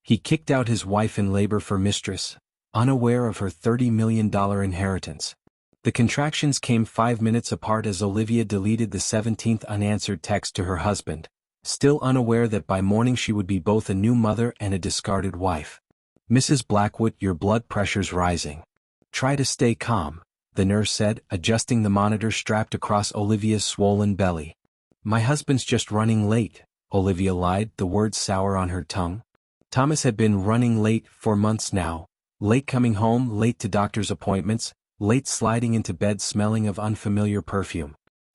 He kicked out his wife in labor for Mistress, unaware of her $30 million inheritance. The contractions came 5 minutes apart as Olivia deleted the 17th unanswered text to her husband, still unaware that by morning she would be both a new mother and a discarded wife. "Mrs. Blackwood, your blood pressure's rising. Try to stay calm," the nurse said, adjusting the monitor strapped across Olivia's swollen belly. "My husband's just running late," Olivia lied, the words sour on her tongue. Thomas had been running late for months now, late coming home, late to doctor's appointments, late sliding into bed smelling of unfamiliar perfume.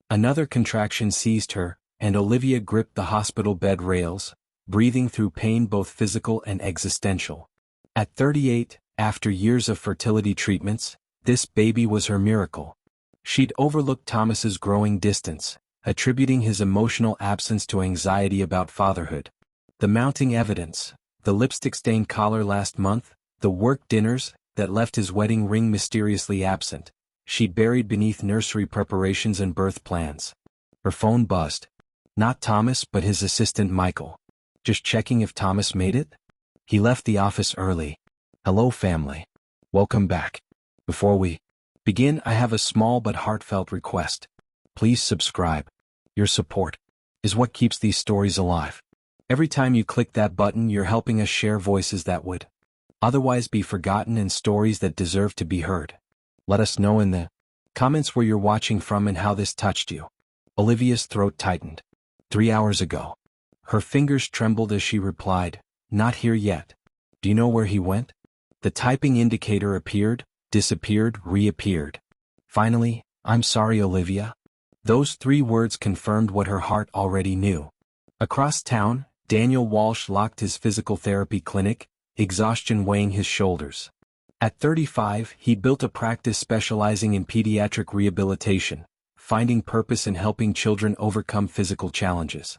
Another contraction seized her, and Olivia gripped the hospital bed rails, breathing through pain both physical and existential. At 38, after years of fertility treatments, this baby was her miracle. She'd overlooked Thomas's growing distance, attributing his emotional absence to anxiety about fatherhood. The mounting evidence, the lipstick-stained collar last month, the work dinners that left his wedding ring mysteriously absent, she'd buried beneath nursery preparations and birth plans. Her phone buzzed. Not Thomas but his assistant Michael. "Just checking if Thomas made it?" He left the office early. "Hello family. Welcome back. Before we begin, I have a small but heartfelt request. Please subscribe. Your support is what keeps these stories alive. Every time you click that button, you're helping us share voices that would otherwise be forgotten and stories that deserve to be heard. Let us know in the comments where you're watching from and how this touched you." Olivia's throat tightened. 3 hours ago. Her fingers trembled as she replied, "Not here yet." "Do you know where he went?" The typing indicator appeared, disappeared, reappeared. Finally, "I'm sorry, Olivia." Those 3 words confirmed what her heart already knew. Across town, Daniel Walsh locked his physical therapy clinic, exhaustion weighing his shoulders. At 35, he built a practice specializing in pediatric rehabilitation, finding purpose in helping children overcome physical challenges.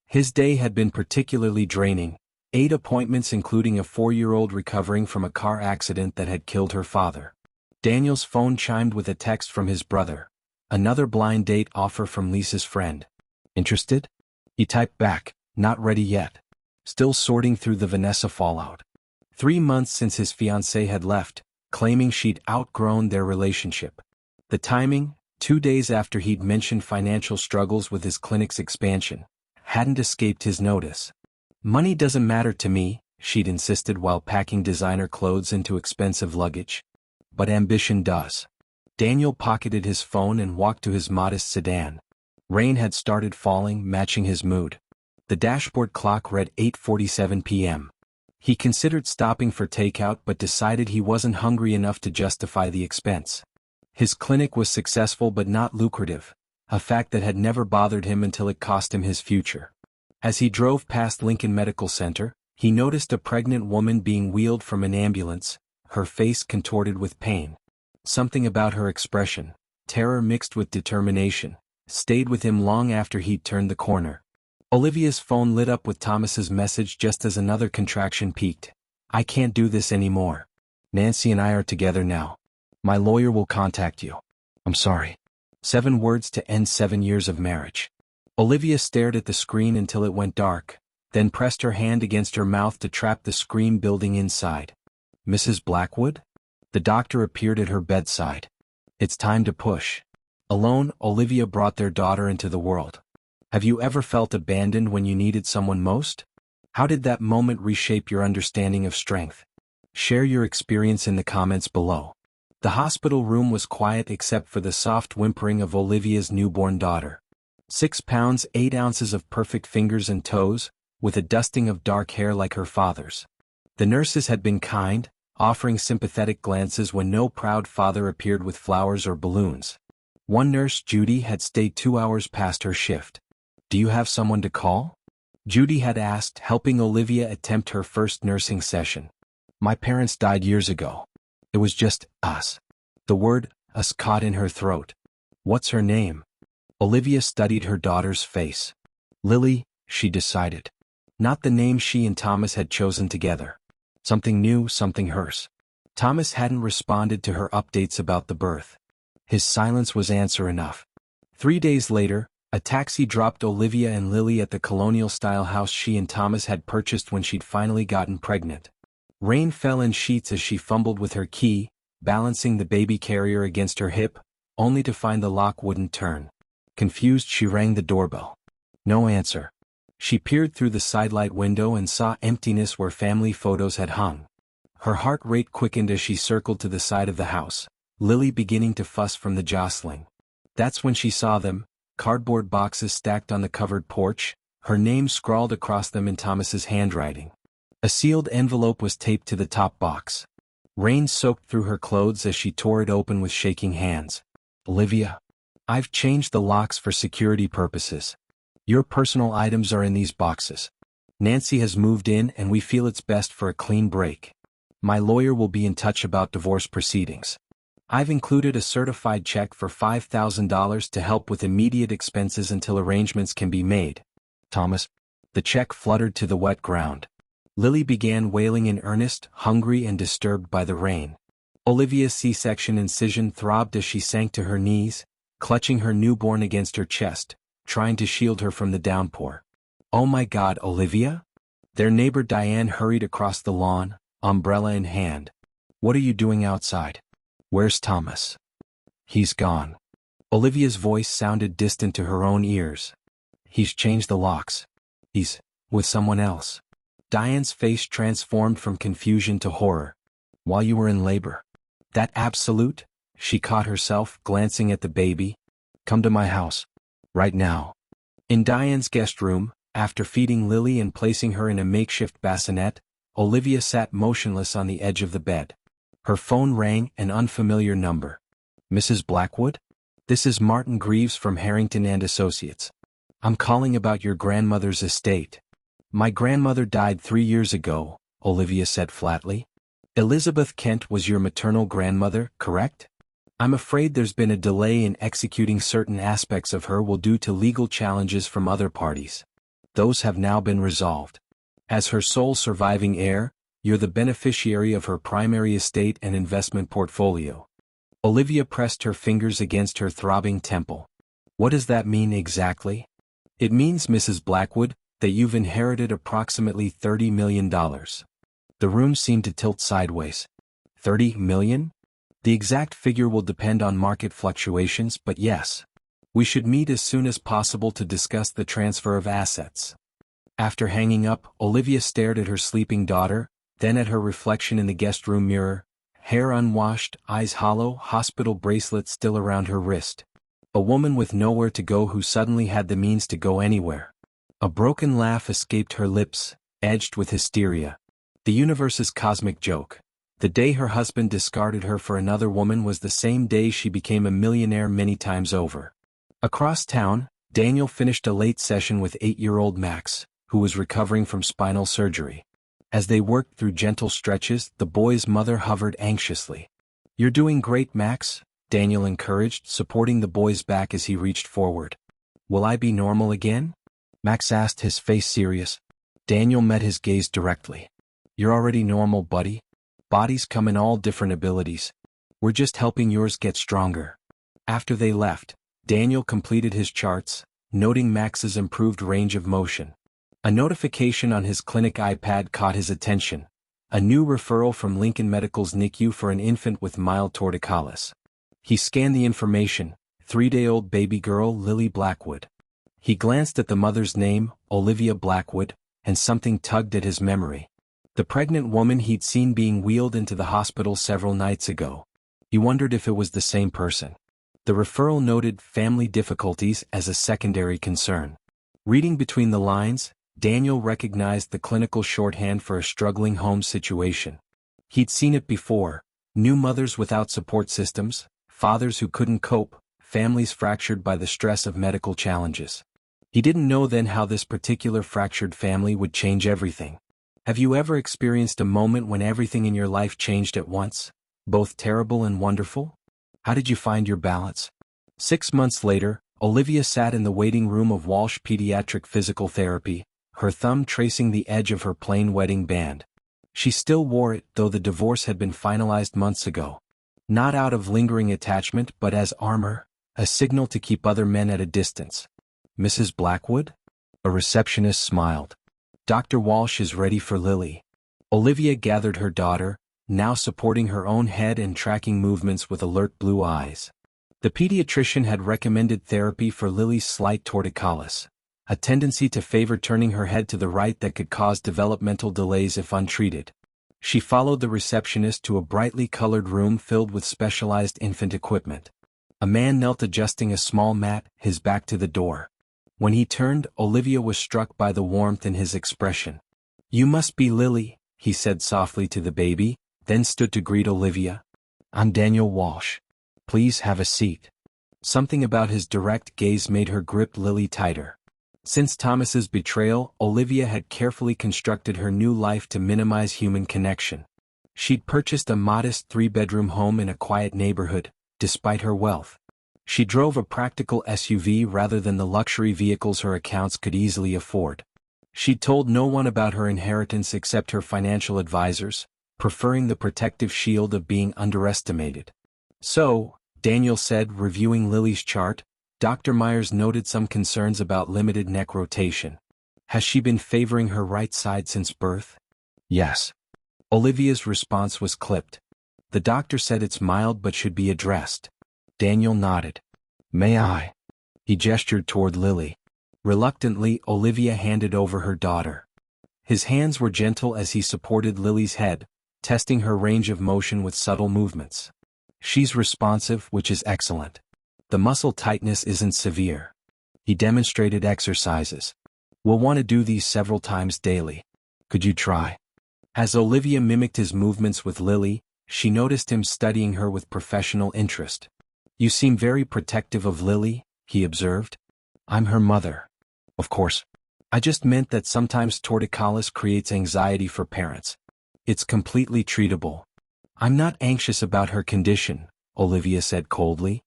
His day had been particularly draining, 8 appointments including a 4-year-old recovering from a car accident that had killed her father. Daniel's phone chimed with a text from his brother. Another blind date offer from Lisa's friend. "Interested?" He typed back, "Not ready yet. Still sorting through the Vanessa fallout." 3 months since his fiancée had left, claiming she'd outgrown their relationship. The timing, 2 days after he'd mentioned financial struggles with his clinic's expansion, hadn't escaped his notice. "Money doesn't matter to me," she'd insisted while packing designer clothes into expensive luggage. "But ambition does." Daniel pocketed his phone and walked to his modest sedan. Rain had started falling, matching his mood. The dashboard clock read 8:47 p.m. He considered stopping for takeout but decided he wasn't hungry enough to justify the expense. His clinic was successful but not lucrative, a fact that had never bothered him until it cost him his future. As he drove past Lincoln Medical Center, he noticed a pregnant woman being wheeled from an ambulance, her face contorted with pain. Something about her expression, terror mixed with determination, stayed with him long after he'd turned the corner. Olivia's phone lit up with Thomas's message just as another contraction peaked. "I can't do this anymore. Nancy and I are together now. My lawyer will contact you. I'm sorry." 7 words to end 7 years of marriage. Olivia stared at the screen until it went dark, then pressed her hand against her mouth to trap the scream building inside. "Mrs. Blackwood?" The doctor appeared at her bedside. "It's time to push." Alone, Olivia brought their daughter into the world. Have you ever felt abandoned when you needed someone most? How did that moment reshape your understanding of strength? Share your experience in the comments below. The hospital room was quiet except for the soft whimpering of Olivia's newborn daughter. 6 pounds 8 ounces of perfect fingers and toes, with a dusting of dark hair like her father's. The nurses had been kind, offering sympathetic glances when no proud father appeared with flowers or balloons. One nurse, Judy, had stayed 2 hours past her shift. "Do you have someone to call?" Judy had asked, helping Olivia attempt her first nursing session. "My parents died years ago. It was just us." The word "us" caught in her throat. "What's her name?" Olivia studied her daughter's face. "Lily," she decided. Not the name she and Thomas had chosen together. Something new, something hers. Thomas hadn't responded to her updates about the birth. His silence was answer enough. 3 days later, A taxi dropped Olivia and Lily at the colonial-style house she and Thomas had purchased when she'd finally gotten pregnant. Rain fell in sheets as she fumbled with her key, balancing the baby carrier against her hip, only to find the lock wouldn't turn. Confused, she rang the doorbell. No answer. She peered through the sidelight window and saw emptiness where family photos had hung. Her heart rate quickened as she circled to the side of the house, Lily beginning to fuss from the jostling. That's when she saw them, cardboard boxes stacked on the covered porch, her name scrawled across them in Thomas's handwriting. A sealed envelope was taped to the top box. Rain soaked through her clothes as she tore it open with shaking hands. Olivia, I've changed the locks for security purposes. Your personal items are in these boxes. Nancy has moved in and we feel it's best for a clean break. My lawyer will be in touch about divorce proceedings. I've included a certified check for $5,000 to help with immediate expenses until arrangements can be made. Thomas. The check fluttered to the wet ground. Lily began wailing in earnest, hungry and disturbed by the rain. Olivia's C-section incision throbbed as she sank to her knees, clutching her newborn against her chest, trying to shield her from the downpour. Oh my God, Olivia? Their neighbor Diane hurried across the lawn, umbrella in hand. What are you doing outside? Where's Thomas? He's gone. Olivia's voice sounded distant to her own ears. He's changed the locks. He's with someone else. Diane's face transformed from confusion to horror. While you were in labor. That absolute? She caught herself, glancing at the baby. Come to my house. Right now. In Diane's guest room, after feeding Lily and placing her in a makeshift bassinet, Olivia sat motionless on the edge of the bed. Her phone rang, an unfamiliar number. Mrs. Blackwood? This is Martin Greaves from Harrington and Associates. I'm calling about your grandmother's estate. My grandmother died 3 years ago, Olivia said flatly. Elizabeth Kent was your maternal grandmother, correct? I'm afraid there's been a delay in executing certain aspects of her will due to legal challenges from other parties. Those have now been resolved. As her sole surviving heir, you're the beneficiary of her primary estate and investment portfolio. Olivia pressed her fingers against her throbbing temple. What does that mean exactly? It means, Mrs. Blackwood, that you've inherited approximately $30 million. The room seemed to tilt sideways. 30 million? The exact figure will depend on market fluctuations, but yes. We should meet as soon as possible to discuss the transfer of assets. After hanging up, Olivia stared at her sleeping daughter, then at her reflection in the guest room mirror, hair unwashed, eyes hollow, hospital bracelet still around her wrist. A woman with nowhere to go who suddenly had the means to go anywhere. A broken laugh escaped her lips, edged with hysteria. The universe's cosmic joke. The day her husband discarded her for another woman was the same day she became a millionaire many times over. Across town, Daniel finished a late session with 8-year-old Max, who was recovering from spinal surgery. As they worked through gentle stretches, the boy's mother hovered anxiously. You're doing great, Max, Daniel encouraged, supporting the boy's back as he reached forward. Will I be normal again? Max asked, his face serious. Daniel met his gaze directly. You're already normal, buddy. Bodies come in all different abilities. We're just helping yours get stronger. After they left, Daniel completed his charts, noting Max's improved range of motion. A notification on his clinic iPad caught his attention. A new referral from Lincoln Medical's NICU for an infant with mild torticollis. He scanned the information, 3-day-old baby girl Lily Blackwood. He glanced at the mother's name, Olivia Blackwood, and something tugged at his memory. The pregnant woman he'd seen being wheeled into the hospital several nights ago. He wondered if it was the same person. The referral noted family difficulties as a secondary concern. Reading between the lines, Daniel recognized the clinical shorthand for a struggling home situation. He'd seen it before: new mothers without support systems, fathers who couldn't cope, families fractured by the stress of medical challenges. He didn't know then how this particular fractured family would change everything. Have you ever experienced a moment when everything in your life changed at once, both terrible and wonderful? How did you find your balance? 6 months later, Olivia sat in the waiting room of Walsh Pediatric Physical Therapy, her thumb tracing the edge of her plain wedding band. She still wore it, though the divorce had been finalized months ago. Not out of lingering attachment but as armor, a signal to keep other men at a distance. Mrs. Blackwood? A receptionist smiled. Dr. Walsh is ready for Lily. Olivia gathered her daughter, now supporting her own head and tracking movements with alert blue eyes. The pediatrician had recommended therapy for Lily's slight torticollis, a tendency to favor turning her head to the right that could cause developmental delays if untreated. She followed the receptionist to a brightly colored room filled with specialized infant equipment. A man knelt adjusting a small mat, his back to the door. When he turned, Olivia was struck by the warmth in his expression. "You must be Lily," he said softly to the baby, then stood to greet Olivia. "I'm Daniel Walsh. Please have a seat." Something about his direct gaze made her grip Lily tighter. Since Thomas's betrayal, Olivia had carefully constructed her new life to minimize human connection. She'd purchased a modest 3-bedroom home in a quiet neighborhood, despite her wealth. She drove a practical SUV rather than the luxury vehicles her accounts could easily afford. She'd told no one about her inheritance except her financial advisors, preferring the protective shield of being underestimated. "So," Daniel said, reviewing Lily's chart, "Dr. Myers noted some concerns about limited neck rotation. Has she been favoring her right side since birth?" "Yes." Olivia's response was clipped. "The doctor said it's mild but should be addressed." Daniel nodded. "May I?" He gestured toward Lily. Reluctantly, Olivia handed over her daughter. His hands were gentle as he supported Lily's head, testing her range of motion with subtle movements. "She's responsive, which is excellent. The muscle tightness isn't severe." He demonstrated exercises. "We'll want to do these several times daily. Could you try?" As Olivia mimicked his movements with Lily, she noticed him studying her with professional interest. "You seem very protective of Lily," he observed. "I'm her mother." "Of course. I just meant that sometimes torticollis creates anxiety for parents. It's completely treatable." "I'm not anxious about her condition," Olivia said coldly.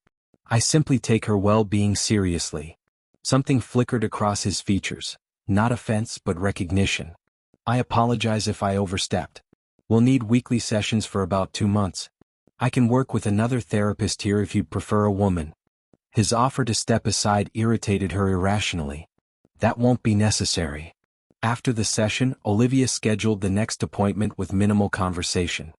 "I simply take her well-being seriously." Something flickered across his features, not offense but recognition. "I apologize if I overstepped. We'll need weekly sessions for about 2 months. I can work with another therapist here if you'd prefer a woman." His offer to step aside irritated her irrationally. "That won't be necessary." After the session, Olivia scheduled the next appointment with minimal conversation.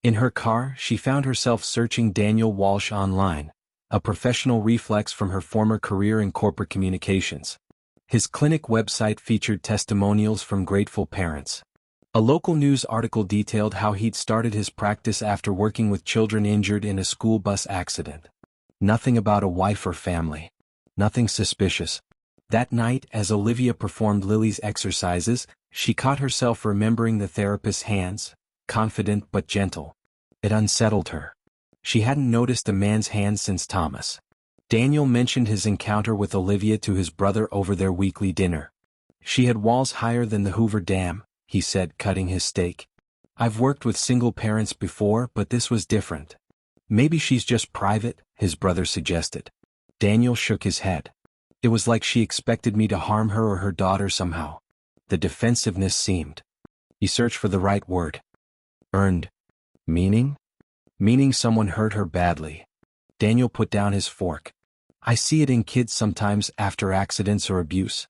In her car, she found herself searching Daniel Walsh online, a professional reflex from her former career in corporate communications. His clinic website featured testimonials from grateful parents. A local news article detailed how he'd started his practice after working with children injured in a school bus accident. Nothing about a wife or family. Nothing suspicious. That night, as Olivia performed Lily's exercises, she caught herself remembering the therapist's hands, confident but gentle. It unsettled her. She hadn't noticed a man's hands since Thomas. Daniel mentioned his encounter with Olivia to his brother over their weekly dinner. "She had walls higher than the Hoover Dam," he said, cutting his steak. "I've worked with single parents before, but this was different." "Maybe she's just private," his brother suggested. Daniel shook his head. "It was like she expected me to harm her or her daughter somehow." The defensiveness seemed. He searched for the right word. "Earned. Meaning?" "Meaning someone hurt her badly." Daniel put down his fork. "I see it in kids sometimes after accidents or abuse.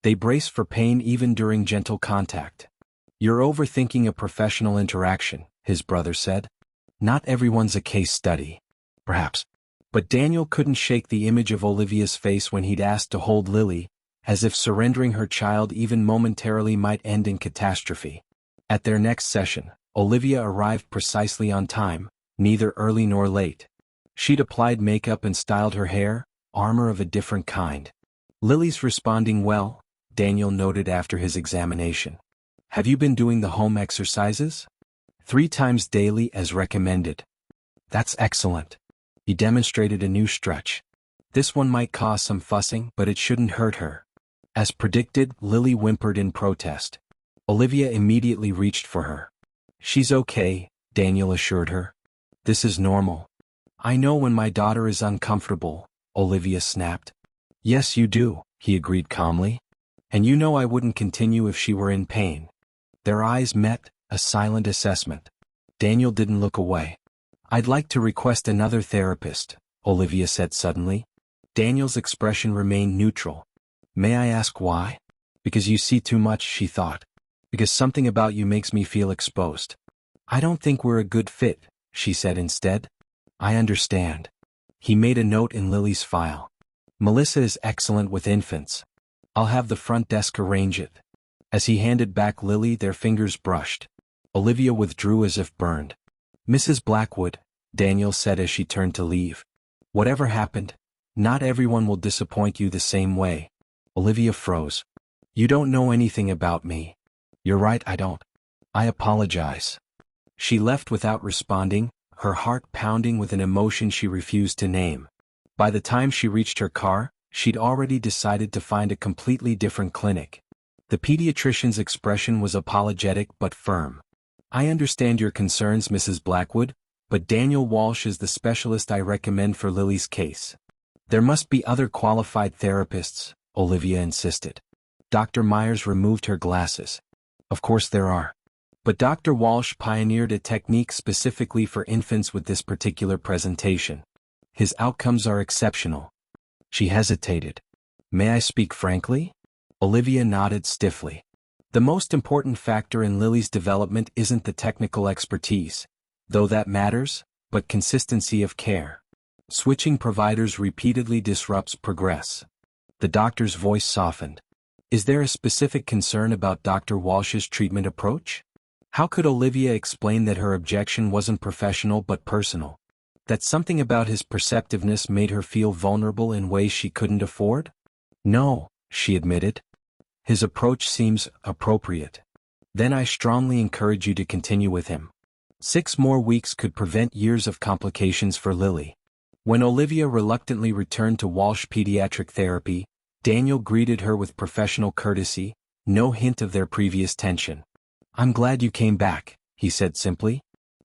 They brace for pain even during gentle contact." "You're overthinking a professional interaction," his brother said. "Not everyone's a case study." "Perhaps." But Daniel couldn't shake the image of Olivia's face when he'd asked to hold Lily, as if surrendering her child even momentarily might end in catastrophe. At their next session, Olivia arrived precisely on time, neither early nor late. She'd applied makeup and styled her hair, armor of a different kind. "Lily's responding well," Daniel noted after his examination. "Have you been doing the home exercises?" 3 times daily as recommended." "That's excellent." He demonstrated a new stretch. "This one might cause some fussing, but it shouldn't hurt her." As predicted, Lily whimpered in protest. Olivia immediately reached for her. "She's okay," Daniel assured her. "This is normal." "I know when my daughter is uncomfortable," Olivia snapped. "Yes, you do," he agreed calmly. "And you know I wouldn't continue if she were in pain." Their eyes met, a silent assessment. Daniel didn't look away. "I'd like to request another therapist," Olivia said suddenly. Daniel's expression remained neutral. May I ask why? Because you see too much, she thought. Because something about you makes me feel exposed. I don't think we're a good fit, she said instead. I understand. He made a note in Lily's file. Melissa is excellent with infants. I'll have the front desk arrange it. As he handed back Lily, their fingers brushed. Olivia withdrew as if burned. Mrs. Blackwood, Daniel said as she turned to leave. Whatever happened, not everyone will disappoint you the same way. Olivia froze. You don't know anything about me. You're right, I don't. I apologize. She left without responding, her heart pounding with an emotion she refused to name. By the time she reached her car, she'd already decided to find a completely different clinic. The pediatrician's expression was apologetic but firm. I understand your concerns, Mrs. Blackwood, but Daniel Walsh is the specialist I recommend for Lily's case. There must be other qualified therapists, Olivia insisted. Dr. Myers removed her glasses. Of course there are. But Dr. Walsh pioneered a technique specifically for infants with this particular presentation. His outcomes are exceptional. She hesitated. May I speak frankly? Olivia nodded stiffly. The most important factor in Lily's development isn't the technical expertise, though that matters, but consistency of care. Switching providers repeatedly disrupts progress. The doctor's voice softened. Is there a specific concern about Dr. Walsh's treatment approach? How could Olivia explain that her objection wasn't professional but personal? That something about his perceptiveness made her feel vulnerable in ways she couldn't afford? No, she admitted. His approach seems appropriate. Then I strongly encourage you to continue with him. 6 more weeks could prevent years of complications for Lily. When Olivia reluctantly returned to Walsh Pediatric Therapy, Daniel greeted her with professional courtesy, no hint of their previous tension. I'm glad you came back, he said simply.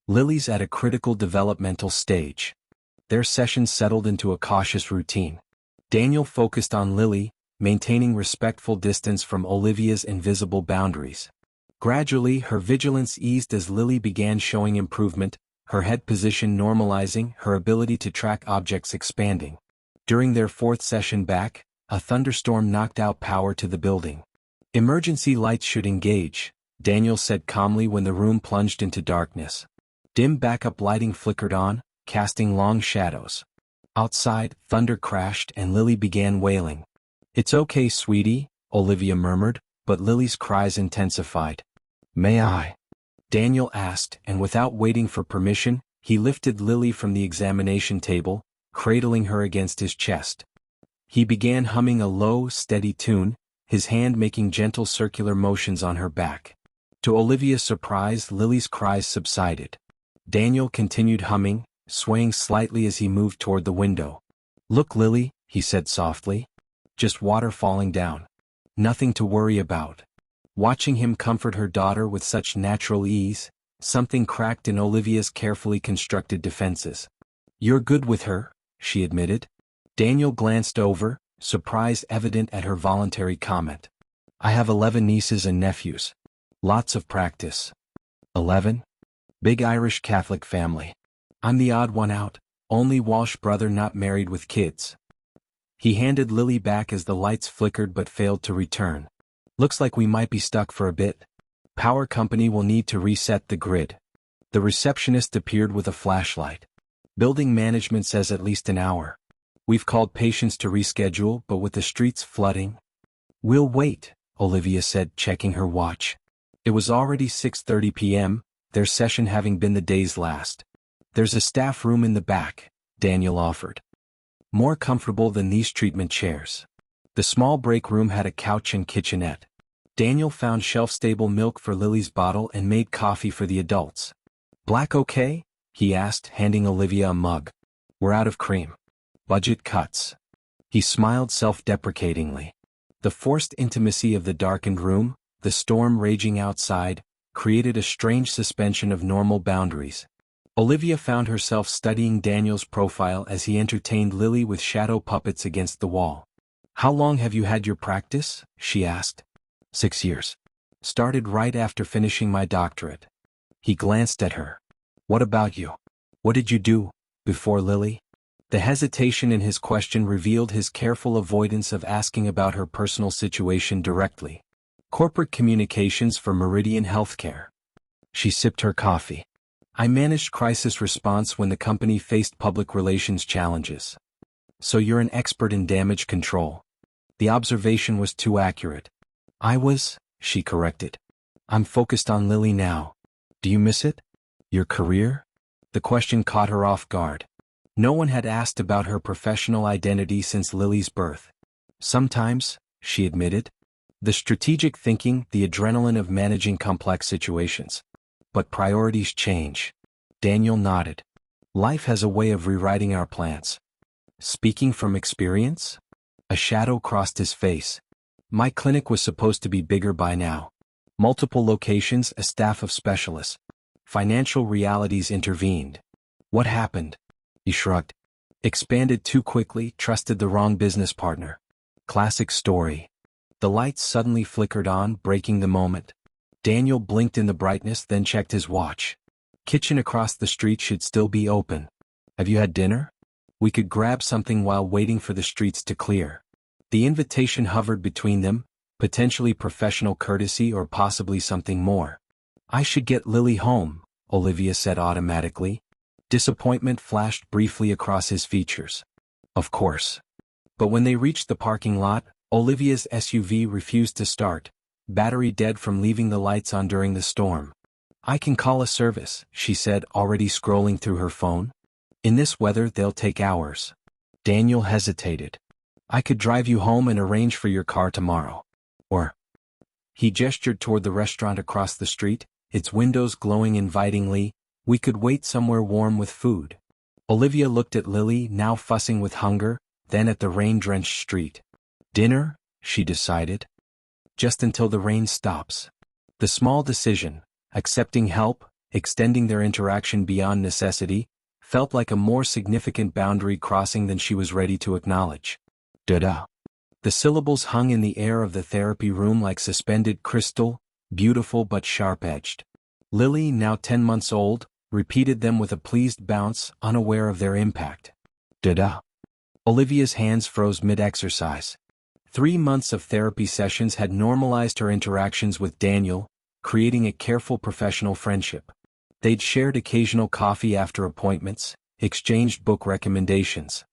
Lily's at a critical developmental stage. Their session settled into a cautious routine. Daniel focused on Lily, maintaining respectful distance from Olivia's invisible boundaries. Gradually, her vigilance eased as Lily began showing improvement, her head position normalizing, her ability to track objects expanding. During their 4th session back, a thunderstorm knocked out power to the building. Emergency lights should engage, Daniel said calmly when the room plunged into darkness. Dim backup lighting flickered on, casting long shadows. Outside, thunder crashed and Lily began wailing. It's okay, sweetie, Olivia murmured, but Lily's cries intensified. May I? Daniel asked, and without waiting for permission, he lifted Lily from the examination table, cradling her against his chest. He began humming a low, steady tune, his hand making gentle circular motions on her back. To Olivia's surprise, Lily's cries subsided. Daniel continued humming, swaying slightly as he moved toward the window. Look, Lily, he said softly. Just water falling down. Nothing to worry about. Watching him comfort her daughter with such natural ease, something cracked in Olivia's carefully constructed defenses. You're good with her, she admitted. Daniel glanced over, surprise evident at her voluntary comment. I have 11 nieces and nephews. Lots of practice. 11? Big Irish Catholic family. I'm the odd one out, only Walsh brother not married with kids. He handed Lily back as the lights flickered but failed to return. Looks like we might be stuck for a bit. Power company will need to reset the grid. The receptionist appeared with a flashlight. Building management says at least an hour. We've called patients to reschedule, but with the streets flooding. We'll wait, Olivia said, checking her watch. It was already 6:30 p.m., their session having been the day's last. There's a staff room in the back, Daniel offered. More comfortable than these treatment chairs. The small break room had a couch and kitchenette. Daniel found shelf-stable milk for Lily's bottle and made coffee for the adults. Black okay? He asked, handing Olivia a mug. We're out of cream. Budget cuts. He smiled self-deprecatingly. The forced intimacy of the darkened room, the storm raging outside, created a strange suspension of normal boundaries. Olivia found herself studying Daniel's profile as he entertained Lily with shadow puppets against the wall. How long have you had your practice? She asked. 6 years. Started right after finishing my doctorate. He glanced at her. What about you? What did you do before Lily? The hesitation in his question revealed his careful avoidance of asking about her personal situation directly. Corporate communications for Meridian Healthcare. She sipped her coffee. I managed crisis response when the company faced public relations challenges. So you're an expert in damage control. The observation was too accurate. I was, she corrected. I'm focused on Lily now. Do you miss it? Your career? The question caught her off guard. No one had asked about her professional identity since Lily's birth. Sometimes, she admitted. The strategic thinking, the adrenaline of managing complex situations. But priorities change. Daniel nodded. Life has a way of rewriting our plans. Speaking from experience? A shadow crossed his face. My clinic was supposed to be bigger by now. Multiple locations, a staff of specialists. Financial realities intervened. What happened? He shrugged. Expanded too quickly, trusted the wrong business partner. Classic story. The lights suddenly flickered on, breaking the moment. Daniel blinked in the brightness, then checked his watch. Kitchen across the street should still be open. Have you had dinner? We could grab something while waiting for the streets to clear. The invitation hovered between them, potentially professional courtesy or possibly something more. I should get Lily home, Olivia said automatically. Disappointment flashed briefly across his features. Of course. But when they reached the parking lot, Olivia's SUV refused to start, battery dead from leaving the lights on during the storm. I can call a service, she said, already scrolling through her phone. In this weather they'll take hours. Daniel hesitated. I could drive you home and arrange for your car tomorrow. Or. He gestured toward the restaurant across the street, its windows glowing invitingly. We could wait somewhere warm with food. Olivia looked at Lily, now fussing with hunger, then at the rain-drenched street. Dinner, she decided. Just until the rain stops. The small decision, accepting help, extending their interaction beyond necessity, felt like a more significant boundary crossing than she was ready to acknowledge. Da-da. The syllables hung in the air of the therapy room like suspended crystal, beautiful but sharp-edged. Lily, now 10 months old, repeated them with a pleased bounce, unaware of their impact. Da-da. Olivia's hands froze mid-exercise. 3 months of therapy sessions had normalized her interactions with Daniel, creating a careful professional friendship. They'd shared occasional coffee after appointments, exchanged book recommendations.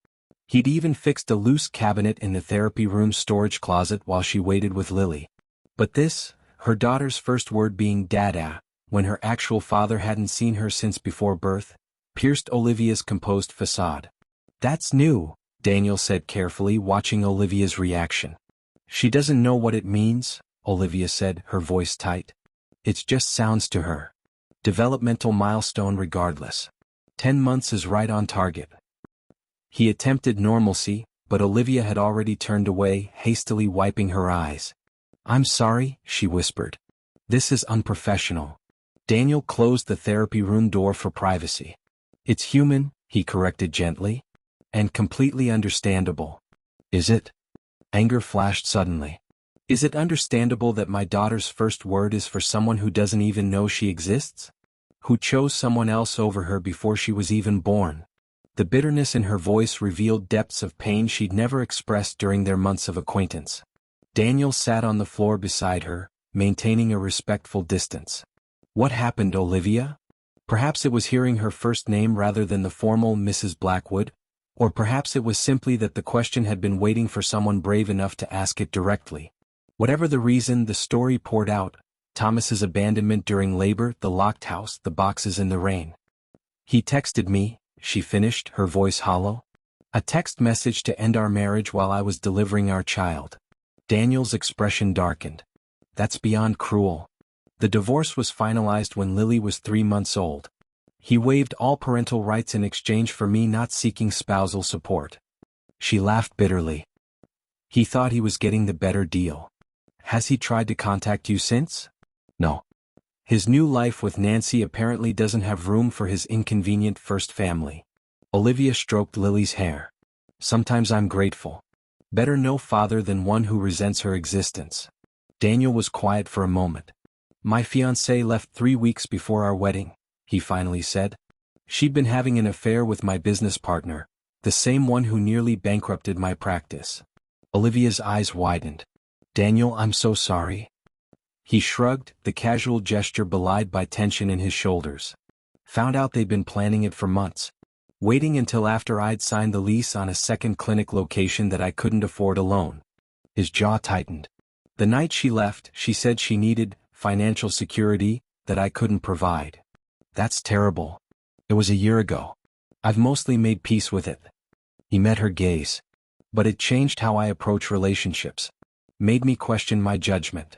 He'd even fixed a loose cabinet in the therapy room's storage closet while she waited with Lily. But this, her daughter's first word being Dada, when her actual father hadn't seen her since before birth, pierced Olivia's composed facade. That's new, Daniel said carefully, watching Olivia's reaction. She doesn't know what it means, Olivia said, her voice tight. It just sounds to her. Developmental milestone regardless. 10 months is right on target. He attempted normalcy, but Olivia had already turned away, hastily wiping her eyes. I'm sorry, she whispered. This is unprofessional. Daniel closed the therapy room door for privacy. It's human, he corrected gently. And completely understandable. Is it? Anger flashed suddenly. Is it understandable that my daughter's first word is for someone who doesn't even know she exists? Who chose someone else over her before she was even born? The bitterness in her voice revealed depths of pain she'd never expressed during their months of acquaintance. Daniel sat on the floor beside her, maintaining a respectful distance. What happened, Olivia? Perhaps it was hearing her first name rather than the formal Mrs. Blackwood, or perhaps it was simply that the question had been waiting for someone brave enough to ask it directly. Whatever the reason, the story poured out. Thomas's abandonment during labor, the locked house, the boxes in the rain. He texted me, she finished, her voice hollow. A text message to end our marriage while I was delivering our child. Daniel's expression darkened. That's beyond cruel. The divorce was finalized when Lily was 3 months old. He waived all parental rights in exchange for me not seeking spousal support. She laughed bitterly. He thought he was getting the better deal. Has he tried to contact you since? No. His new life with Nancy apparently doesn't have room for his inconvenient first family. Olivia stroked Lily's hair. Sometimes I'm grateful. Better no father than one who resents her existence. Daniel was quiet for a moment. My fiancée left 3 weeks before our wedding, he finally said. She'd been having an affair with my business partner, The same one who nearly bankrupted my practice. Olivia's eyes widened. Daniel, I'm so sorry. He shrugged, the casual gesture belied by tension in his shoulders. Found out they'd been planning it for months. Waiting until after I'd signed the lease on a second clinic location that I couldn't afford alone. His jaw tightened. The night she left, she said she needed financial security that I couldn't provide. That's terrible. It was a year ago. I've mostly made peace with it. He met her gaze. But it changed how I approach relationships. Made me question my judgment.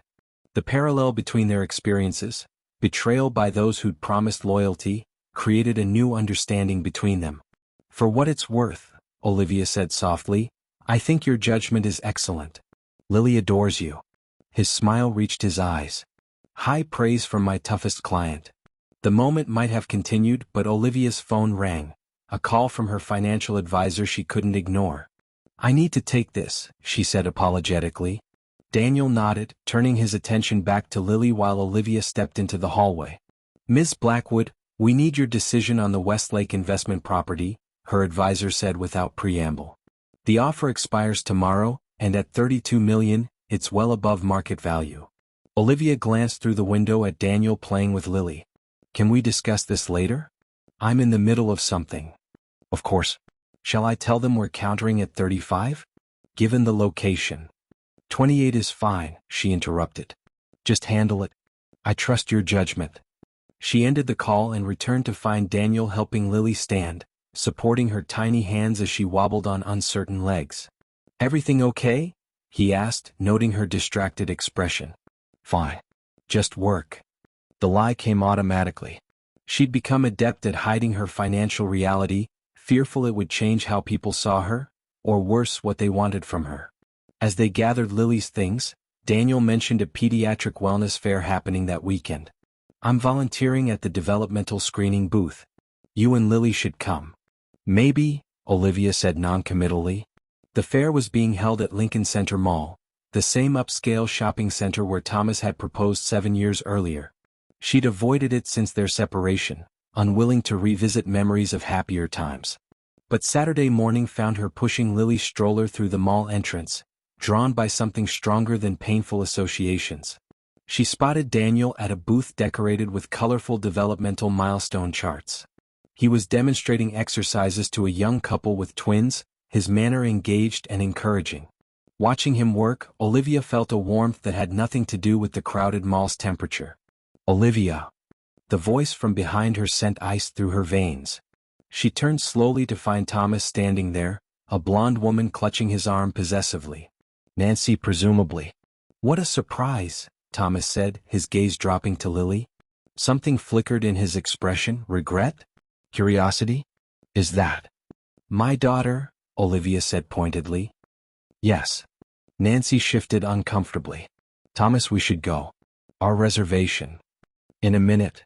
The parallel between their experiences, betrayal by those who'd promised loyalty, created a new understanding between them. For what it's worth, Olivia said softly, I think your judgment is excellent. Lily adores you. His smile reached his eyes. High praise from my toughest client. The moment might have continued, but Olivia's phone rang. A call from her financial advisor she couldn't ignore. I need to take this, she said apologetically. Daniel nodded, turning his attention back to Lily while Olivia stepped into the hallway. Ms. Blackwood, we need your decision on the Westlake investment property, her advisor said without preamble. The offer expires tomorrow, and at $32 million, it's well above market value. Olivia glanced through the window at Daniel playing with Lily. Can we discuss this later? I'm in the middle of something. Of course. Shall I tell them we're countering at 35? Given the location. 28 is fine, she interrupted. Just handle it. I trust your judgment. She ended the call and returned to find Daniel helping Lily stand, supporting her tiny hands as she wobbled on uncertain legs. Everything okay? He asked, noting her distracted expression. Fine. Just work. The lie came automatically. She'd become adept at hiding her financial reality, fearful it would change how people saw her, or worse, what they wanted from her. As they gathered Lily's things, Daniel mentioned a pediatric wellness fair happening that weekend. I'm volunteering at the developmental screening booth. You and Lily should come. Maybe, Olivia said noncommittally. The fair was being held at Lincoln Center Mall, the same upscale shopping center where Thomas had proposed 7 years earlier. She'd avoided it since their separation, unwilling to revisit memories of happier times. But Saturday morning found her pushing Lily's stroller through the mall entrance, drawn by something stronger than painful associations. She spotted Daniel at a booth decorated with colorful developmental milestone charts. He was demonstrating exercises to a young couple with twins, his manner engaged and encouraging. Watching him work, Olivia felt a warmth that had nothing to do with the crowded mall's temperature. Olivia. The voice from behind her sent ice through her veins. She turned slowly to find Thomas standing there, a blonde woman clutching his arm possessively. Nancy, presumably. What a surprise, Thomas said, his gaze dropping to Lily. Something flickered in his expression. Regret? Curiosity? Is that my daughter? Olivia said pointedly. Yes. Nancy shifted uncomfortably. Thomas, we should go. Our reservation. In a minute.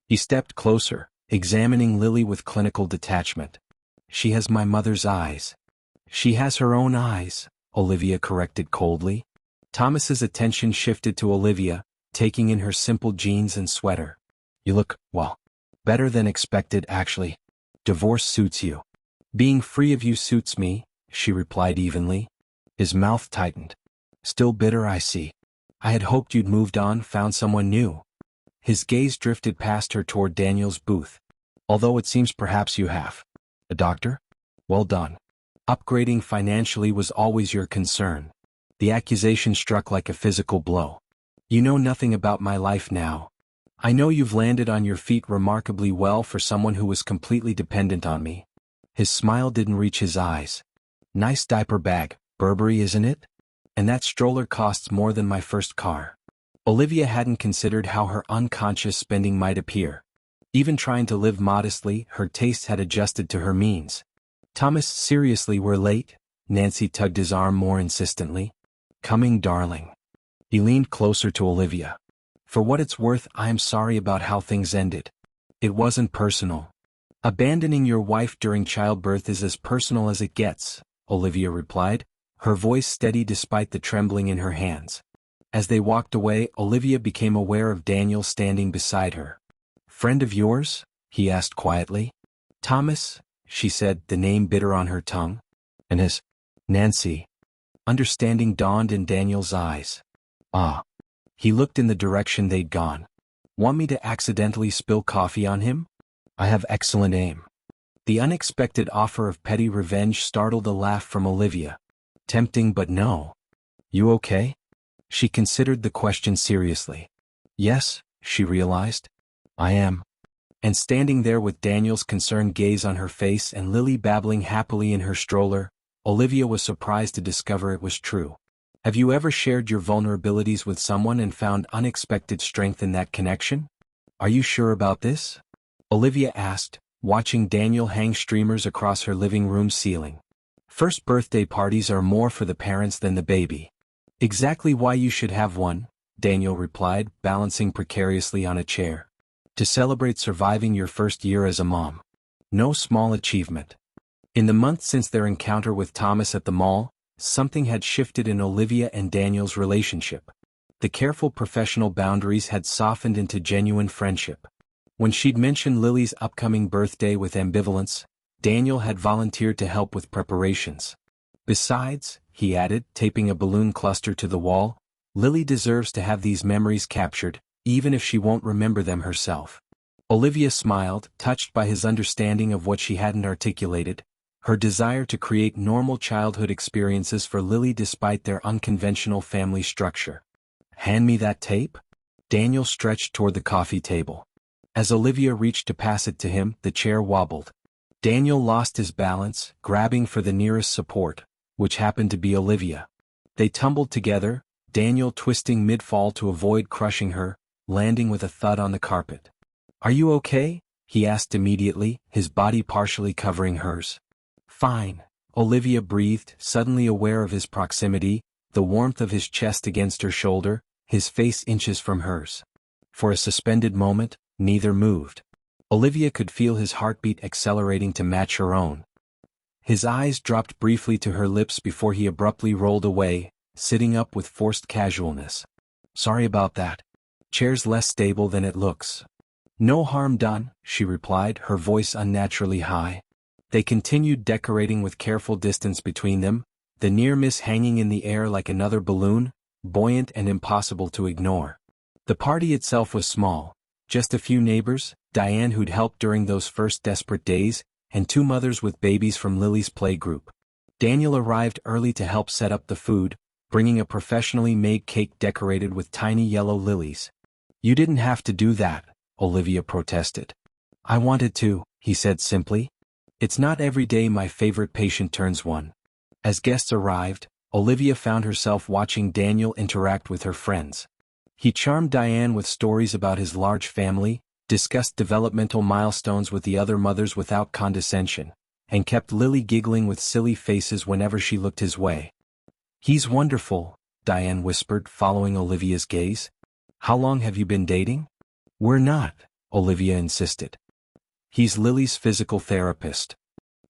He stepped closer, examining Lily with clinical detachment. She has my mother's eyes. She has her own eyes, Olivia corrected coldly. Thomas's attention shifted to Olivia, taking in her simple jeans and sweater. You look, well, better than expected actually. Divorce suits you. Being free of you suits me, she replied evenly. His mouth tightened. Still bitter, I see. I had hoped you'd moved on, found someone new. His gaze drifted past her toward Daniel's booth. Although it seems perhaps you have. A doctor? Well done. Upgrading financially was always your concern. The accusation struck like a physical blow. You know nothing about my life now. I know you've landed on your feet remarkably well for someone who was completely dependent on me. His smile didn't reach his eyes. Nice diaper bag, Burberry, isn't it? And that stroller costs more than my first car. Olivia hadn't considered how her unconscious spending might appear. Even trying to live modestly, her tastes had adjusted to her means. Thomas, seriously, we're late? Nancy tugged his arm more insistently. Coming, darling. He leaned closer to Olivia. For what it's worth, I am sorry about how things ended. It wasn't personal. Abandoning your wife during childbirth is as personal as it gets, Olivia replied, her voice steady despite the trembling in her hands. As they walked away, Olivia became aware of Daniel standing beside her. Friend of yours? He asked quietly. Thomas, she said, the name bitter on her tongue. And his Nancy. Understanding dawned in Daniel's eyes. Ah. He looked in the direction they'd gone. Want me to accidentally spill coffee on him? I have excellent aim. The unexpected offer of petty revenge startled a laugh from Olivia. Tempting, but no. You okay? She considered the question seriously. Yes, she realized. I am. And standing there with Daniel's concerned gaze on her face and Lily babbling happily in her stroller, Olivia was surprised to discover it was true. Have you ever shared your vulnerabilities with someone and found unexpected strength in that connection? Are you sure about this? Olivia asked, watching Daniel hang streamers across her living room ceiling. First birthday parties are more for the parents than the baby. Exactly why you should have one, Daniel replied, balancing precariously on a chair. To celebrate surviving your first year as a mom. No small achievement. In the month since their encounter with Thomas at the mall, something had shifted in Olivia and Daniel's relationship. The careful professional boundaries had softened into genuine friendship. When she'd mentioned Lily's upcoming birthday with ambivalence, Daniel had volunteered to help with preparations. Besides, he added, taping a balloon cluster to the wall, Lily deserves to have these memories captured, even if she won't remember them herself. Olivia smiled, touched by his understanding of what she hadn't articulated, her desire to create normal childhood experiences for Lily despite their unconventional family structure. Hand me that tape? Daniel stretched toward the coffee table. As Olivia reached to pass it to him, the chair wobbled. Daniel lost his balance, grabbing for the nearest support, which happened to be Olivia. They tumbled together, Daniel twisting mid-fall to avoid crushing her, landing with a thud on the carpet. Are you okay? He asked immediately, his body partially covering hers. Fine, Olivia breathed, suddenly aware of his proximity, the warmth of his chest against her shoulder, his face inches from hers. For a suspended moment, neither moved. Olivia could feel his heartbeat accelerating to match her own. His eyes dropped briefly to her lips before he abruptly rolled away, sitting up with forced casualness. Sorry about that. Chair's less stable than it looks. No harm done, she replied, her voice unnaturally high. They continued decorating with careful distance between them, the near miss hanging in the air like another balloon, buoyant and impossible to ignore. The party itself was small, just a few neighbors, Diane who'd helped during those first desperate days, and two mothers with babies from Lily's playgroup. Daniel arrived early to help set up the food, bringing a professionally made cake decorated with tiny yellow lilies. You didn't have to do that, Olivia protested. I wanted to, he said simply. It's not every day my favorite patient turns one. As guests arrived, Olivia found herself watching Daniel interact with her friends. He charmed Diane with stories about his large family, discussed developmental milestones with the other mothers without condescension, and kept Lily giggling with silly faces whenever she looked his way. He's wonderful, Diane whispered, following Olivia's gaze. How long have you been dating? We're not, Olivia insisted. He's Lily's physical therapist.